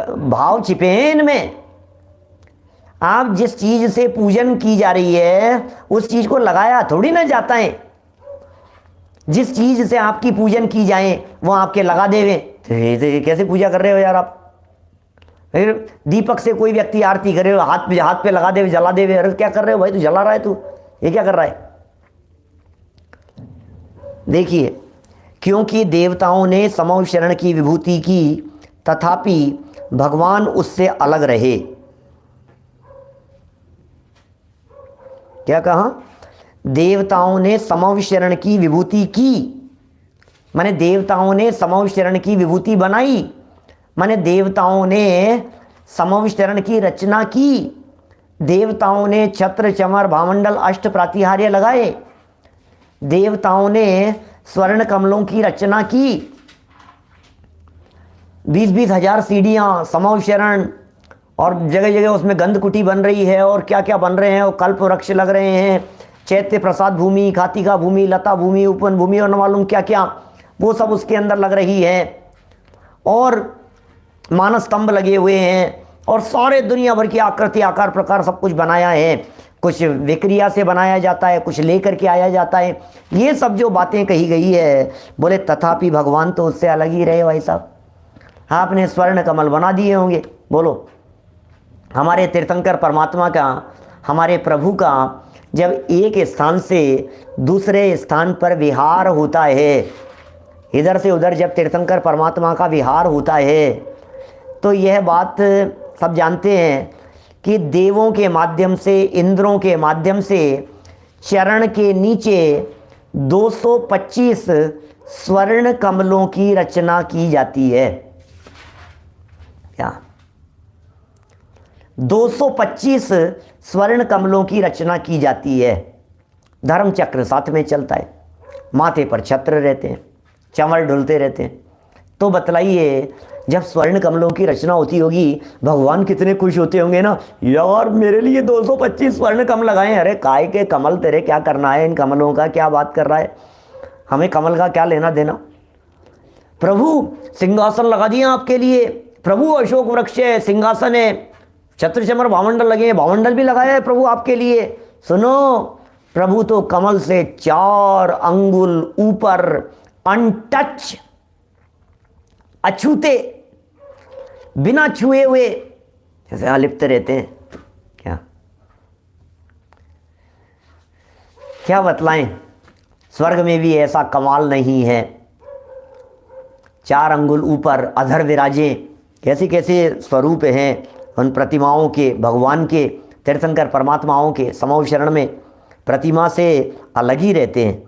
भाव छिपे हैं इनमें। आप जिस चीज से पूजन की जा रही है उस चीज को लगाया थोड़ी ना जाता है। जिस चीज से आपकी पूजन की जाए वो आपके लगा देवे, तो कैसे पूजा कर रहे हो यार आप? फिर दीपक से कोई व्यक्ति आरती करे, हाथ पे लगा देवे, जला देवे, अरे क्या कर रहे हो भाई, तू जला रहा है, तू ये क्या कर रहा है? देखिए, क्योंकि देवताओं ने समव शरण की विभूति की तथापि भगवान उससे अलग रहे। क्या कहा? देवताओं ने समव शरण की विभूति की, माने देवताओं ने समव शरण की विभूति बनाई, माने देवताओं ने समव शरण की रचना की, देवताओं ने छत्र चमर भामंडल अष्ट प्रातिहार्य लगाए, देवताओं ने स्वर्ण कमलों की रचना की, 20-20 हजार सीढ़ियाँ, समव शरण, और जगह जगह उसमें गंधकुटी बन रही है और क्या क्या बन रहे हैं, और कल्प वृक्ष लग रहे हैं, चैत्य प्रसाद भूमि, खातिका भूमि, लता भूमि, उपवन भूमि और न मालूम क्या क्या, वो सब उसके अंदर लग रही है। और मानस स्तंभ लगे हुए हैं और सारे दुनिया भर की आकृति आकार प्रकार सब कुछ बनाया है। कुछ विक्रिया से बनाया जाता है, कुछ लेकर के आया जाता है। ये सब जो बातें कही गई है, बोले तथापि भगवान तो उससे अलग ही रहे भाई साहब। आपने स्वर्ण कमल बना दिए होंगे, बोलो हमारे तीर्थंकर परमात्मा का, हमारे प्रभु का जब एक स्थान से दूसरे स्थान पर विहार होता है, इधर से उधर जब तीर्थंकर परमात्मा का विहार होता है, तो यह बात सब जानते हैं कि देवों के माध्यम से, इंद्रों के माध्यम से चरण के नीचे 225 स्वर्ण कमलों की रचना की जाती है। क्या 225 स्वर्ण कमलों की रचना की जाती है। धर्म चक्र साथ में चलता है, माथे पर छत्र रहते हैं, चंवर ढुलते रहते हैं। तो बतलाइए, जब स्वर्ण कमलों की रचना होती होगी, भगवान कितने खुश होते होंगे ना, यार मेरे लिए 225 स्वर्ण कमल लगाए। अरे काय के कमल, तेरे क्या करना है इन कमलों का, क्या बात कर रहा है, हमें कमल का क्या लेना देना। प्रभु सिंहासन लगा दिया आपके लिए, प्रभु अशोक वृक्ष है, सिंहासन है, छत्र चमर भामंडल लगे हैं, भामंडल भी लगाया है प्रभु आपके लिए। सुनो, प्रभु तो कमल से 4 अंगुल ऊपर अनटच, अछूते, बिना छुए हुए जैसे अलिप्त रहते हैं। क्या क्या बतलाएं, स्वर्ग में भी ऐसा कमाल नहीं है। 4 अंगुल ऊपर अधर विराजे, कैसे कैसे स्वरूप हैं उन प्रतिमाओं के, भगवान के, तीर्थंकर परमात्माओं के समव शरण में प्रतिमा से अलग ही रहते हैं।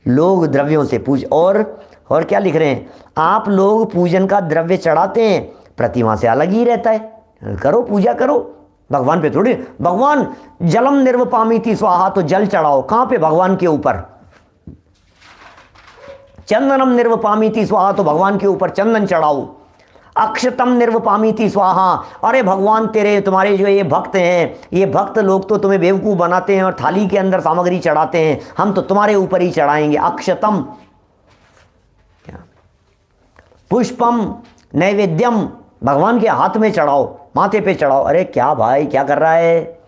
लोग द्रव्यों से पूज, और क्या लिख रहे हैं, आप लोग पूजन का द्रव्य चढ़ाते हैं, प्रतिमा से अलग ही रहता है। करो पूजा करो, भगवान पे थोड़ी। भगवान जलम निर्वपामीति स्वाहा, तो जल चढ़ाओ कहाँ पे, भगवान के ऊपर। चंदनम निर्वपामीति स्वाहा, तो भगवान के ऊपर चंदन चढ़ाओ। अक्षतम निर्वपामीति स्वाहा, अरे भगवान तेरे, तुम्हारे जो ये भक्त हैं, ये भक्त लोग तो तुम्हें बेवकूफ़ बनाते हैं और थाली के अंदर सामग्री चढ़ाते हैं, हम तो तुम्हारे ऊपर ही चढ़ाएंगे। अक्षतम, पुष्पम नैवेद्यम, भगवान के हाथ में चढ़ाओ, माथे पे चढ़ाओ। अरे क्या भाई क्या कर रहा है।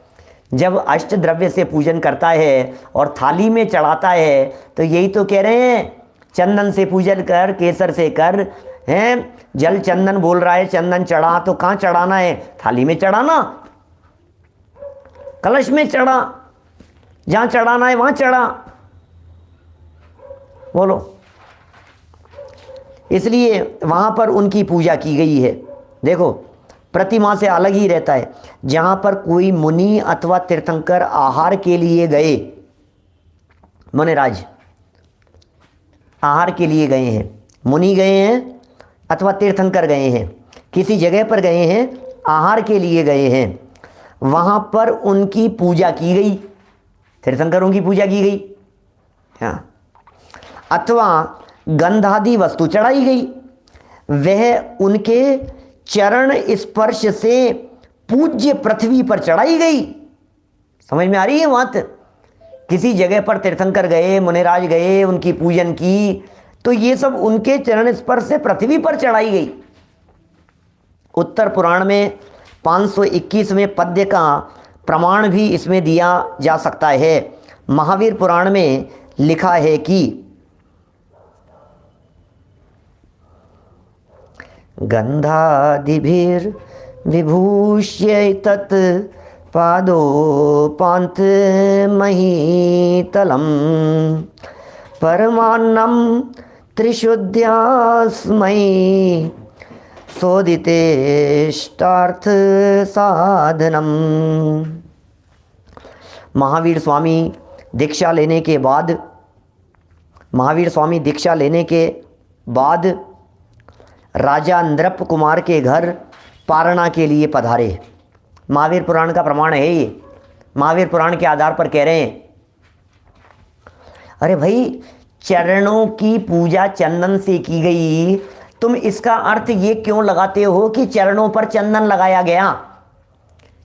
जब अष्ट द्रव्य से पूजन करता है और थाली में चढ़ाता है, तो यही तो कह रहे हैं, चंदन से पूजन कर, केसर से कर, हैं, जल चंदन बोल रहा है, चंदन चढ़ा, तो कहाँ चढ़ाना है, थाली में चढ़ाना, कलश में चढ़ा, जहाँ चढ़ाना है वहाँ चढ़ा। बोलो, इसलिए वहाँ पर उनकी पूजा की गई है। देखो, प्रतिमा से अलग ही रहता है। जहाँ पर कोई मुनि अथवा तीर्थंकर आहार के लिए गए, मुनिराज आहार के लिए गए हैं, मुनि गए हैं अथवा तीर्थंकर गए हैं, किसी जगह पर गए हैं, आहार के लिए गए हैं, वहाँ पर उनकी पूजा की गई, तीर्थंकरों की पूजा की गई, हाँ, अथवा गंधादि वस्तु चढ़ाई गई, वह उनके चरण स्पर्श से पूज्य पृथ्वी पर चढ़ाई गई। समझ में आ रही है बात। किसी जगह पर तीर्थंकर गए, मुनिराज गए, उनकी पूजन की, तो ये सब उनके चरण स्पर्श से पृथ्वी पर चढ़ाई गई। उत्तर पुराण में 521वें पद्य का प्रमाण भी इसमें दिया जा सकता है। महावीर पुराण में लिखा है कि गंधादिभिर् विभूष्य तत् पादोपांत महीतलम परमान्नम त्रिशुद्ध्यास्मै शोधितेष्टार्थ साधनम। महावीर स्वामी दीक्षा लेने के बाद राजा नृप कुमार के घर पारणा के लिए पधारे। महावीर पुराण का प्रमाण है ये, महावीर पुराण के आधार पर कह रहे हैं। अरे भाई, चरणों की पूजा चंदन से की गई, तुम इसका अर्थ ये क्यों लगाते हो कि चरणों पर चंदन लगाया गया?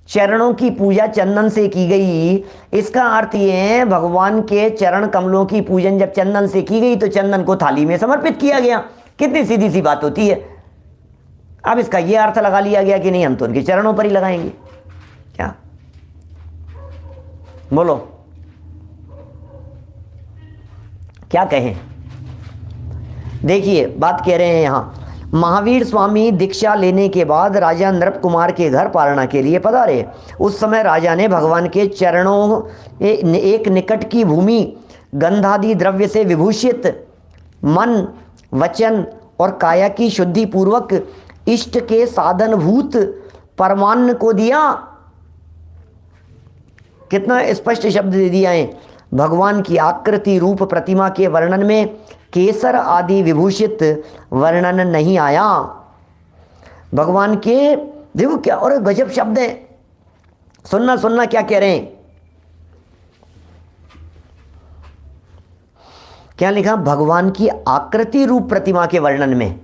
चरणों की पूजा चंदन से की गई, इसका अर्थ ये है भगवान के चरण कमलों की पूजन जब चंदन से की गई तो चंदन को थाली में समर्पित किया गया। कितनी सीधी सी बात होती है। अब इसका ये अर्थ लगा लिया गया कि नहीं, हम तो उनके चरणों पर ही लगाएंगे। क्या बोलो, क्या कहें? देखिए बात कह रहे हैं यहां, महावीर स्वामी दीक्षा लेने के बाद राजा नृप कुमार के घर पालना के लिए पधारे। उस समय राजा ने भगवान के चरणों एक निकट की भूमि गंधादि द्रव्य से विभूषित मन, वचन और काया की शुद्धि पूर्वक इष्ट के साधनभूत परमान्न को दिया। कितना स्पष्ट शब्द दे दिया है। भगवान की आकृति रूप प्रतिमा के वर्णन में केसर आदि विभूषित वर्णन नहीं आया। भगवान के, देखो क्या और गजब शब्द है, सुनना सुनना क्या कह रहे हैं, क्या लिखा? भगवान की आकृति रूप प्रतिमा के वर्णन में।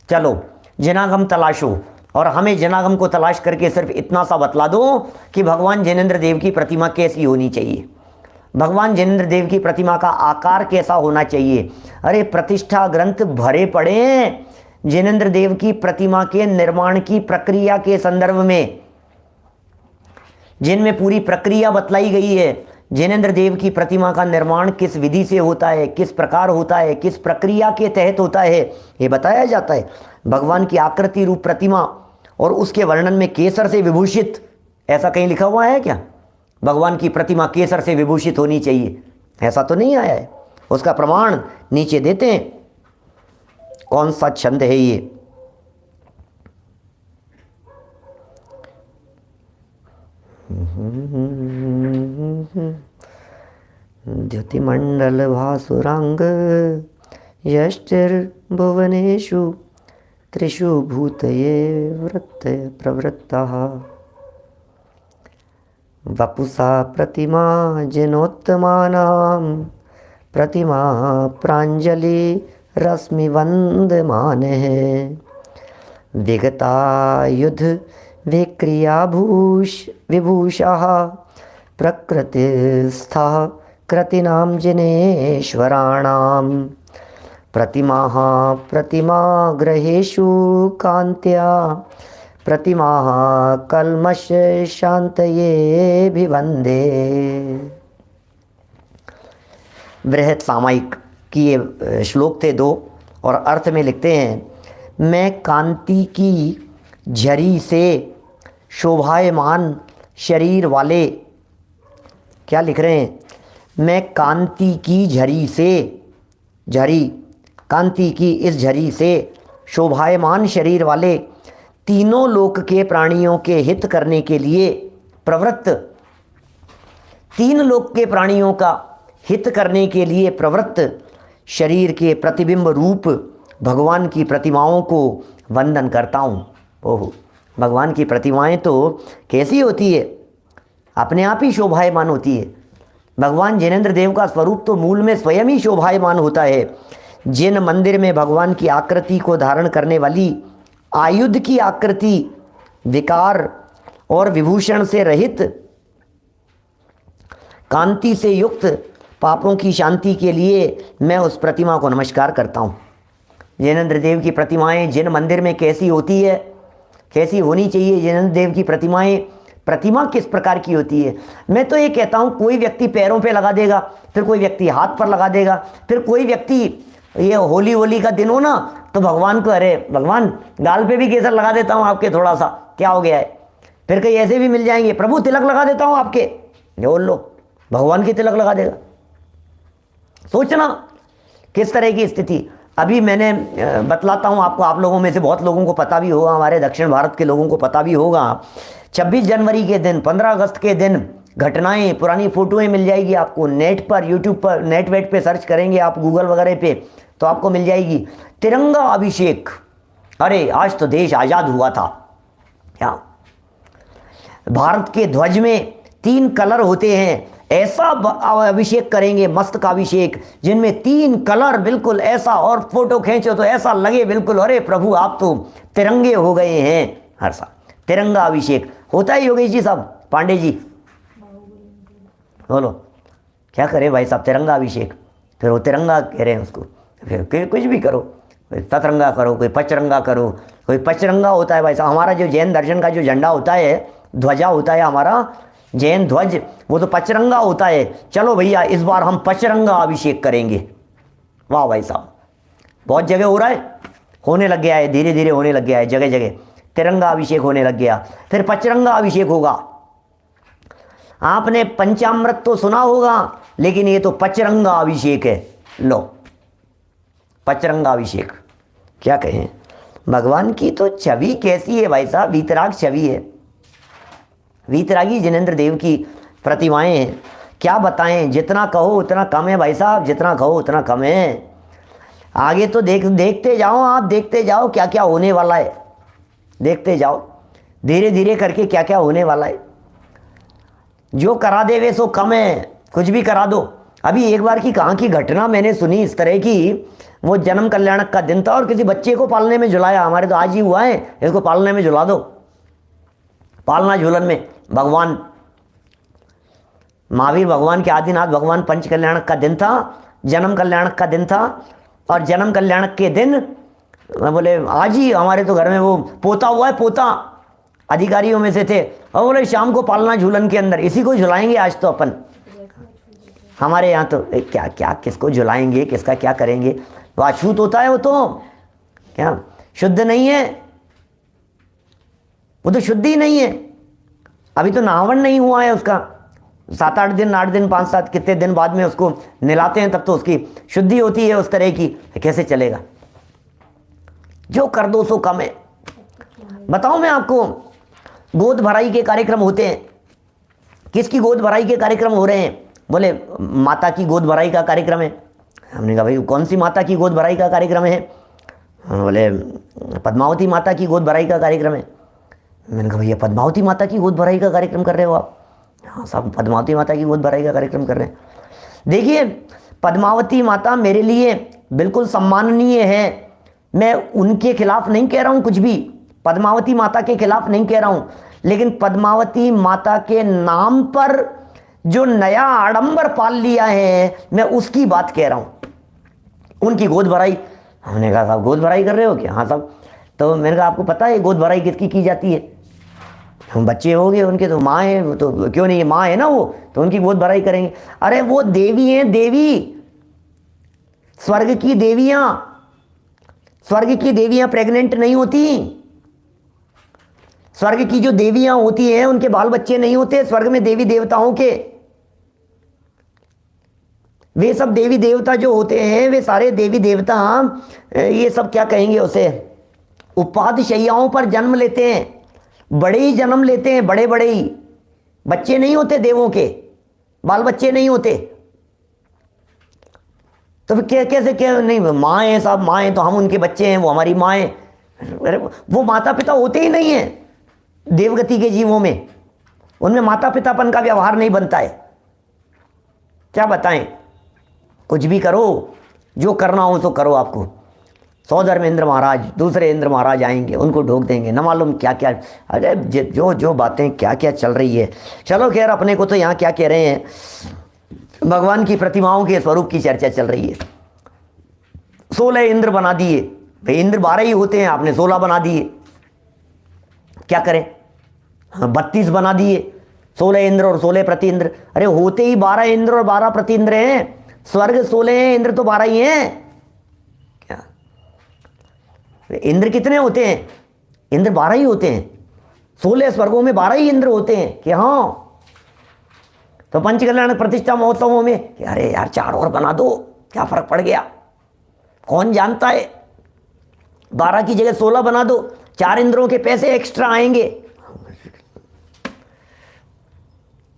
चलो जनागम तलाशो, और हमें जनागम को तलाश करके सिर्फ इतना सा बतला दो कि भगवान जिनेंद्र देव की प्रतिमा कैसी होनी चाहिए, भगवान जिनेंद्र देव की प्रतिमा का आकार कैसा होना चाहिए। अरे प्रतिष्ठा ग्रंथ भरे पड़े हैं जिनेंद्र देव की प्रतिमा के निर्माण की प्रक्रिया के संदर्भ में, जिनमें पूरी प्रक्रिया बतलाई गई है। जिनेंद्र देव की प्रतिमा का निर्माण किस विधि से होता है, किस प्रकार होता है, किस प्रक्रिया के तहत होता है, ये बताया जाता है। भगवान की आकृति रूप प्रतिमा और उसके वर्णन में केसर से विभूषित, ऐसा कहीं लिखा हुआ है क्या? भगवान की प्रतिमा केसर से विभूषित होनी चाहिए, ऐसा तो नहीं आया है। उसका प्रमाण नीचे देते हैं। कौन सा छंद है ये? द्युतिमंडल भासुरांग यष्टिर्भुवनेषु त्रिषु भूतये वृत्त प्रवृत्तः वपुषा प्रतिमा जिनोत्तमानां प्रतिमा प्राञ्जलि रश्मि वन्दमानः विगतायुध विभूषः प्रकृतिस्थः कृतिनां जिनेश्वराणां प्रतिमाः प्रतिमाग्रहेषु कान्त्या प्रतिमाः कल्मष शान्तये भिवन्दे। बृहत सामायिक की ये श्लोक थे दो, और अर्थ में लिखते हैं, मैं कांति की झरी से शोभायमान शरीर वाले, क्या लिख रहे हैं? मैं कांति की झरी से, झरी कांति की इस झरी से शोभायमान शरीर वाले तीनों लोक के प्राणियों के हित करने के लिए प्रवृत्त, तीन लोक के प्राणियों का हित करने के लिए प्रवृत्त शरीर के प्रतिबिंब रूप भगवान की प्रतिमाओं को वंदन करता हूँ। ओह, भगवान की प्रतिमाएं तो कैसी होती है, अपने आप ही शोभायमान होती है। भगवान जिनेंद्र देव का स्वरूप तो मूल में स्वयं ही शोभायमान होता है। जिन मंदिर में भगवान की आकृति को धारण करने वाली आयुध की आकृति विकार और विभूषण से रहित, कांति से युक्त, पापों की शांति के लिए मैं उस प्रतिमा को नमस्कार करता हूँ। जिनेंद्र देव की प्रतिमाएं जिन मंदिर में कैसी होती है, कैसी होनी चाहिए जिनेंद्र देव की प्रतिमाएं, प्रतिमा किस प्रकार की होती है। मैं तो ये कहता हूँ, कोई व्यक्ति पैरों पे लगा देगा, फिर कोई व्यक्ति हाथ पर लगा देगा, फिर कोई व्यक्ति, ये होली का दिन हो ना, तो भगवान को, अरे भगवान गाल पे भी केसर लगा देता हूँ आपके, थोड़ा सा क्या हो गया है। फिर कहीं ऐसे भी मिल जाएंगे, प्रभु तिलक लगा देता हूँ आपके, बोल लो भगवान की तिलक लगा देगा। सोचना किस तरह की स्थिति। अभी मैंने बतलाता हूँ आपको, आप लोगों में से बहुत लोगों को पता भी होगा, हमारे दक्षिण भारत के लोगों को पता भी होगा, 26 जनवरी के दिन, 15 अगस्त के दिन घटनाएं, पुरानी फोटोएं मिल जाएगी आपको नेट पर, यूट्यूब पर, नेट वेट पे सर्च करेंगे आप, गूगल वगैरह पे, तो आपको मिल जाएगी। तिरंगा अभिषेक, अरे आज तो देश आज़ाद हुआ था। क्या भारत के ध्वज में 3 कलर होते हैं, ऐसा अभिषेक करेंगे, मस्तक अभिषेक, जिनमें 3 कलर बिल्कुल ऐसा, और फोटो खींचो तो ऐसा लगे बिल्कुल अरे प्रभु आप तो तिरंगे हो गए हैं। हर साल तिरंगा अभिषेक होता है योगेश जी साहब, पांडे जी बोलो क्या करें भाई साहब, तिरंगा अभिषेक, फिर वो तिरंगा कह रहे हैं उसको, फिर कुछ भी करो, कोई सतरंगा करो, कोई पचरंगा करो, कोई पचरंगा होता है भाई साहब। हमारा जो जैन दर्शन का जो झंडा होता है, ध्वजा होता है हमारा जैन ध्वज, वो तो पचरंगा होता है। चलो भैया इस बार हम पचरंगा अभिषेक करेंगे। वाह भाई साहब, बहुत जगह हो रहा है, होने लग गया है, धीरे धीरे होने लग गया है, जगह जगह तिरंगा अभिषेक होने लग गया, फिर पचरंगा अभिषेक होगा। आपने पंचामृत तो सुना होगा, लेकिन ये तो पचरंगा अभिषेक है। लो पचरंगा अभिषेक, क्या कहें, भगवान की तो छवि कैसी है भाई साहब, वीतराग छवि है, वीतरागी जिनेंद्र देव की प्रतिमाएं हैं। क्या बताएं, जितना कहो उतना कम है भाई साहब, जितना कहो उतना कम है। आगे तो देखते जाओ आप, देखते जाओ क्या क्या होने वाला है, देखते जाओ धीरे धीरे करके क्या क्या होने वाला है। जो करा दे वे सो कम है, कुछ भी करा दो। अभी एक बार की कहाँ की घटना मैंने सुनी इस तरह की, वो जन्म कल्याणक का दिन था और किसी बच्चे को पालने में झुलाया, हमारे तो आज ही हुआ है, इसको पालने में झुला दो। पालना झूलन में भगवान महावीर भगवान के आदिनाथ भगवान पंच कल्याणक का दिन था, जन्म कल्याणक का दिन था। और जन्म कल्याणक के दिन बोले आज ही हमारे तो घर में वो पोता हुआ है, पोता अधिकारियों में से थे, और बोले शाम को पालना झूलन के अंदर इसी को झुलाएंगे आज तो अपन। हमारे यहाँ तो क्या क्या किसको झुलाएंगे, किसका क्या करेंगे, वो अछूत होता है, वो तो क्या शुद्ध नहीं है, वो तो शुद्ध ही नहीं है। अभी तो नावन नहीं हुआ है उसका, 7-8 दिन 8 दिन 5-7 कितने दिन बाद में उसको नहलाते हैं, तब तो उसकी शुद्धि होती है उस तरह की, कैसे चलेगा। जो कर दो सो कम है। बताओ मैं आपको, गोद भराई के कार्यक्रम होते हैं, किसकी गोद भराई के कार्यक्रम हो रहे हैं, बोले माता की गोद भराई का कार्यक्रम है। हमने कहा भाई कौन सी माता की गोद भराई का कार्यक्रम है, बोले पद्मावती माता की गोद भराई का कार्यक्रम है। मैंने कहा भैया पद्मावती माता की गोद भराई का कार्यक्रम कर रहे हो आप? हाँ साहब पद्मावती माता की गोद भराई का कार्यक्रम कर रहे हैं। देखिए पद्मावती माता मेरे लिए बिल्कुल सम्माननीय है, मैं उनके खिलाफ नहीं कह रहा हूँ कुछ भी, पद्मावती माता के खिलाफ नहीं कह रहा हूँ, लेकिन पद्मावती माता के नाम पर जो नया आडंबर पाल लिया है, मैं उसकी बात कह रहा हूँ, उनकी गोद भराई। हमने कहा साहब गोद भराई कर रहे हो क्या? हाँ साहब। तो मैंने कहा आपको पता है गोद भराई किसकी की जाती है? हम बच्चे हो गए उनके, तो माँ है, वो तो क्यों नहीं है, माँ है ना वो, तो उनकी गोद भराई करेंगे। अरे वो देवी हैं, देवी, स्वर्ग की देवियाँ, स्वर्ग की देवियाँ प्रेग्नेंट नहीं होती। स्वर्ग की जो देवियाँ होती हैं उनके बाल बच्चे नहीं होते स्वर्ग में, देवी देवताओं के। वे सब देवी देवता जो होते हैं, वे सारे देवी देवता ये सब क्या कहेंगे उसे, उपाध शैयाओं पर जन्म लेते हैं, बड़े ही जन्म लेते हैं, बड़े बड़े ही, बच्चे नहीं होते देवों के, बाल बच्चे नहीं होते। तो फिर कैसे क्या नहीं, माँ है साहब, माँ है तो हम उनके बच्चे हैं, वो हमारी माँ है। अरे वो माता पिता होते ही नहीं है देवगति के जीवों में, उनमें माता पितापन का व्यवहार नहीं बनता है। क्या बताएं, कुछ भी करो, जो करना हो तो करो। आपको सौदर में इंद्र महाराज, दूसरे इंद्र महाराज आएंगे, उनको ढोक देंगे, न मालूम क्या क्या। अरे जो जो बातें क्या क्या चल रही है। चलो खैर, अपने को तो यहाँ क्या कह रहे हैं, भगवान की प्रतिमाओं के स्वरूप की चर्चा चल रही है। 16 इंद्र बना दिए भाई, इंद्र 12 ही होते हैं, आपने 16 बना दिए, क्या करें? हाँ 32 बना दिए, 16 इंद्र और 16 प्रति इंद्र। अरे होते ही 12 इंद्र और 12 प्रति इंद्र हैं, स्वर्ग 16 हैं, इंद्र तो 12 ही हैं। क्या इंद्र कितने होते हैं? इंद्र 12 ही होते हैं, 16 स्वर्गों में 12 ही इंद्र होते हैं। कि हाँ, तो पंचकल्याण प्रतिष्ठा महोत्सवों में कि अरे यार 4 और बना दो, क्या फर्क पड़ गया, कौन जानता है, 12 की जगह 16 बना दो, 4 इंद्रों के पैसे एक्स्ट्रा आएंगे।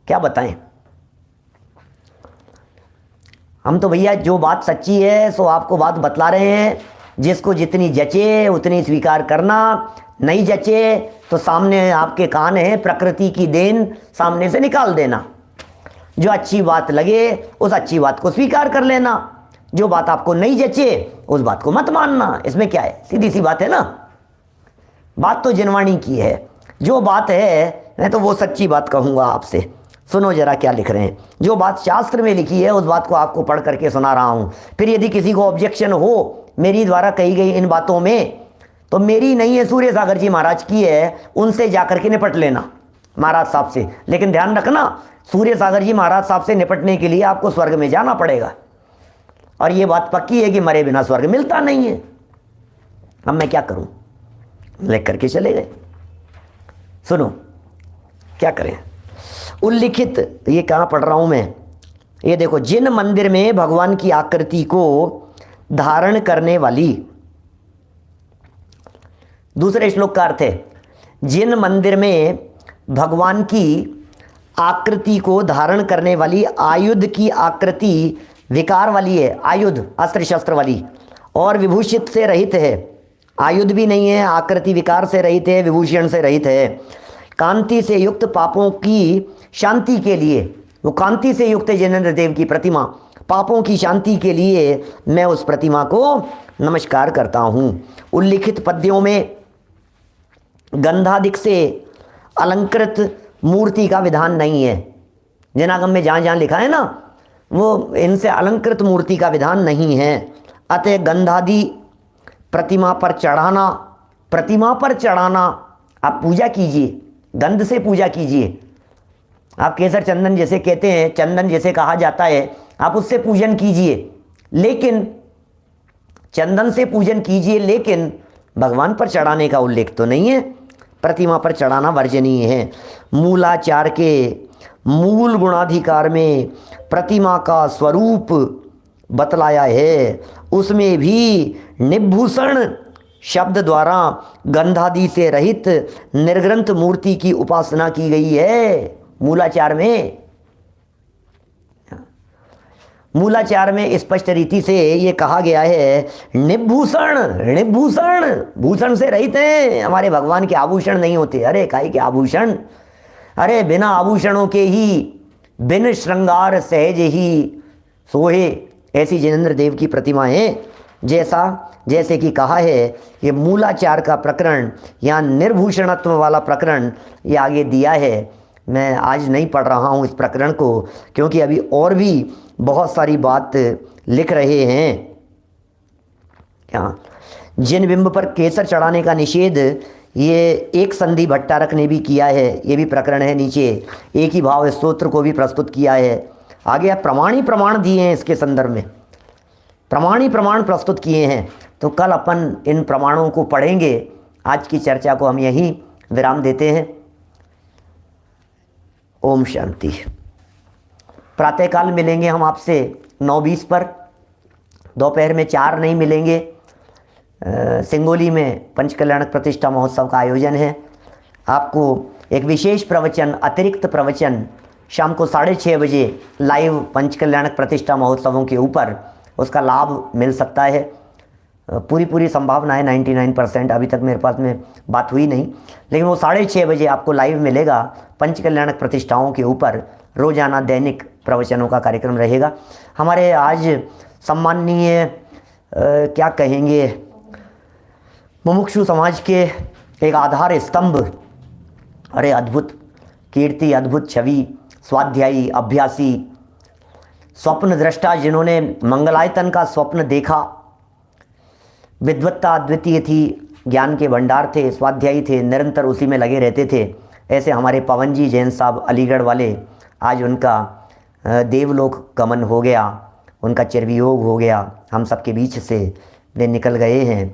क्या बताएं, हम तो भैया जो बात सच्ची है सो आपको बात बतला रहे हैं, जिसको जितनी जचे उतनी स्वीकार करना, नहीं जचे तो सामने आपके कान है, प्रकृति की देन सामने से निकाल देना। जो अच्छी बात लगे उस अच्छी बात को स्वीकार कर लेना, जो बात आपको नहीं जचे उस बात को मत मानना। इसमें क्या है, सीधी सी बात है ना। बात तो जिनवाणी की है, जो बात है मैं तो वो सच्ची बात कहूँगा आपसे। सुनो जरा क्या लिख रहे हैं। जो बात शास्त्र में लिखी है उस बात को आपको पढ़ करके सुना रहा हूँ। फिर यदि किसी को ऑब्जेक्शन हो मेरी द्वारा कही गई इन बातों में, तो मेरी नहीं है, सूर्य सागर जी महाराज की है, उनसे जाकर के निपट लेना महाराज साहब से। लेकिन ध्यान रखना, सूर्य सागर जी महाराज साहब से निपटने के लिए आपको स्वर्ग में जाना पड़ेगा, और ये बात पक्की है कि मरे बिना स्वर्ग मिलता नहीं है। अब मैं क्या करूं, लिख करके चले गए। सुनो क्या करें। उल्लिखित, ये कहाँ पढ़ रहा हूं मैं, ये देखो, जिन मंदिर में भगवान की आकृति को धारण करने वाली, दूसरे श्लोक का अर्थ है, जिन मंदिर में भगवान की आकृति को धारण करने वाली आयुध की आकृति विकार वाली है, आयुध अस्त्र शस्त्र वाली, और विभूषित से रहित है, आयुध भी नहीं है, आकृति विकार से रहित है, विभूषण से रहित है, कांति से युक्त पापों की शांति के लिए, वो कांति से युक्त है जिनेंद्र देव की प्रतिमा, पापों की शांति के लिए मैं उस प्रतिमा को नमस्कार करता हूँ। उल्लिखित पद्यों में गंधादिक से अलंकृत मूर्ति का विधान नहीं है। जनागम में जहाँ जहाँ लिखा है ना, वो इनसे अलंकृत मूर्ति का विधान नहीं है। अतः गंधादि प्रतिमा पर चढ़ाना, प्रतिमा पर चढ़ाना, आप पूजा कीजिए, गंध से पूजा कीजिए। आप केसर चंदन जैसे कहते हैं, चंदन जैसे कहा जाता है, आप उससे पूजन कीजिए, लेकिन चंदन से पूजन कीजिए, लेकिन भगवान पर चढ़ाने का उल्लेख तो नहीं है। प्रतिमा पर चढ़ाना वर्जनीय है। मूलाचार के मूल गुणाधिकार में प्रतिमा का स्वरूप बतलाया है, उसमें भी निभूषण शब्द द्वारा गंधादि से रहित निर्ग्रंथ मूर्ति की उपासना की गई है। मूलाचार में, मूलाचार में स्पष्ट रीति से ये कहा गया है, निभूषण, निभूषण, भूषण से रहित हैं, हमारे भगवान के आभूषण नहीं होते। अरे काहे के आभूषण, अरे बिना आभूषणों के ही, बिन श्रृंगार सहज ही सोहे, ऐसी जिनेंद्र देव की प्रतिमा है। जैसे कि कहा है, ये मूलाचार का प्रकरण, यहाँ निर्भूषणत्व वाला प्रकरण ये आगे दिया है। मैं आज नहीं पढ़ रहा हूँ इस प्रकरण को, क्योंकि अभी और भी बहुत सारी बात लिख रहे हैं। क्या जिन बिंब पर केसर चढ़ाने का निषेध, ये एक संधि भट्टारक ने भी किया है, ये भी प्रकरण है नीचे। एक ही भाव स्तोत्र को भी प्रस्तुत किया है। आगे प्रमाण दिए हैं इसके संदर्भ में, प्रमाण प्रस्तुत किए हैं। तो कल अपन इन प्रमाणों को पढ़ेंगे। आज की चर्चा को हम यहीं विराम देते हैं। ओम शांति। प्रातःकाल मिलेंगे हम आपसे 9:20 पर, दोपहर में 4 नहीं मिलेंगे। सिंगोली में पंचकल्याणक प्रतिष्ठा महोत्सव का आयोजन है। आपको एक विशेष प्रवचन, अतिरिक्त प्रवचन शाम को 6:30 बजे लाइव पंचकल्याणक प्रतिष्ठा महोत्सवों के ऊपर उसका लाभ मिल सकता है। पूरी संभावना है 99%। अभी तक मेरे पास में बात हुई नहीं, लेकिन वो 6:30 बजे आपको लाइव मिलेगा। पंचकल्याणक प्रतिष्ठाओं के ऊपर रोजाना दैनिक प्रवचनों का कार्यक्रम रहेगा। हमारे आज सम्माननीय क्या कहेंगे, मुमुक्षु समाज के एक आधार स्तंभ, अरे अद्भुत कीर्ति, अद्भुत छवि, स्वाध्यायी, अभ्यासी, स्वप्न दृष्टा, जिन्होंने मंगलायतन का स्वप्न देखा, विद्वत्ता अद्वितीय थी, ज्ञान के भंडार थे, स्वाध्यायी थे, निरंतर उसी में लगे रहते थे। ऐसे हमारे पवन जी जैन साहब अलीगढ़ वाले, आज उनका देवलोक गमन हो गया, उनका चिरवियोग हो गया, हम सबके बीच से वे निकल गए हैं।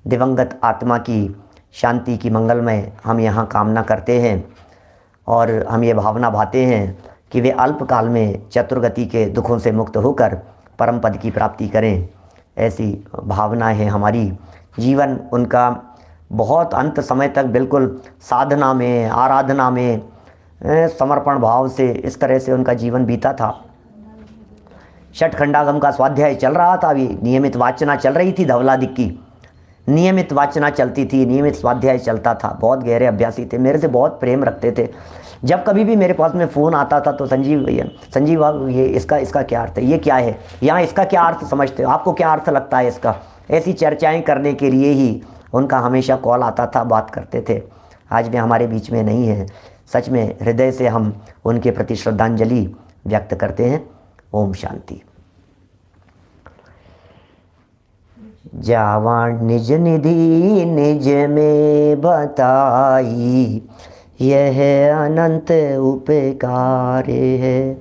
दिवंगत आत्मा की शांति की मंगलमय हम यहाँ कामना करते हैं, और हम ये भावना भाते हैं कि वे अल्पकाल में चतुर्गति के दुखों से मुक्त होकर परम पद की प्राप्ति करें। ऐसी भावना है हमारी। जीवन उनका बहुत अंत समय तक बिल्कुल साधना में, आराधना में, समर्पण भाव से, इस तरह से उनका जीवन बीता था। छठ खंडागम का स्वाध्याय चल रहा था, अभी नियमित वाचना चल रही थी धवलादिक की। नियमित वाचना चलती थी, नियमित स्वाध्याय चलता था, बहुत गहरे अभ्यासी थे, मेरे से बहुत प्रेम रखते थे। जब कभी भी मेरे पास में फ़ोन आता था तो संजीव भैया, संजीव बाबू ये इसका क्या अर्थ है, ये क्या है, यहाँ इसका क्या अर्थ समझते हो, आपको क्या अर्थ लगता है इसका, ऐसी चर्चाएं करने के लिए ही उनका हमेशा कॉल आता था, बात करते थे। आज भी हमारे बीच में नहीं है। सच में हृदय से हम उनके प्रति श्रद्धांजलि व्यक्त करते हैं। ओम शांति। जावान निज निधि निज में बताई, यह अनंत उपकार है,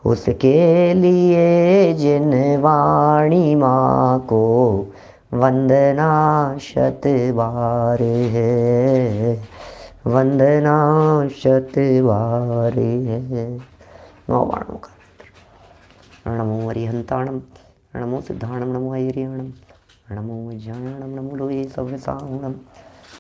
उसके लिए जिन वाणी माँ को वंदना शत बार है, वंदना शत बार है। नौ बाणों का नमो हरिहंताणम, नमो सिद्धाणम, नमो ऐरियाणम, नमो ज्ञानम, नमो लोये सव्यसाहुणम,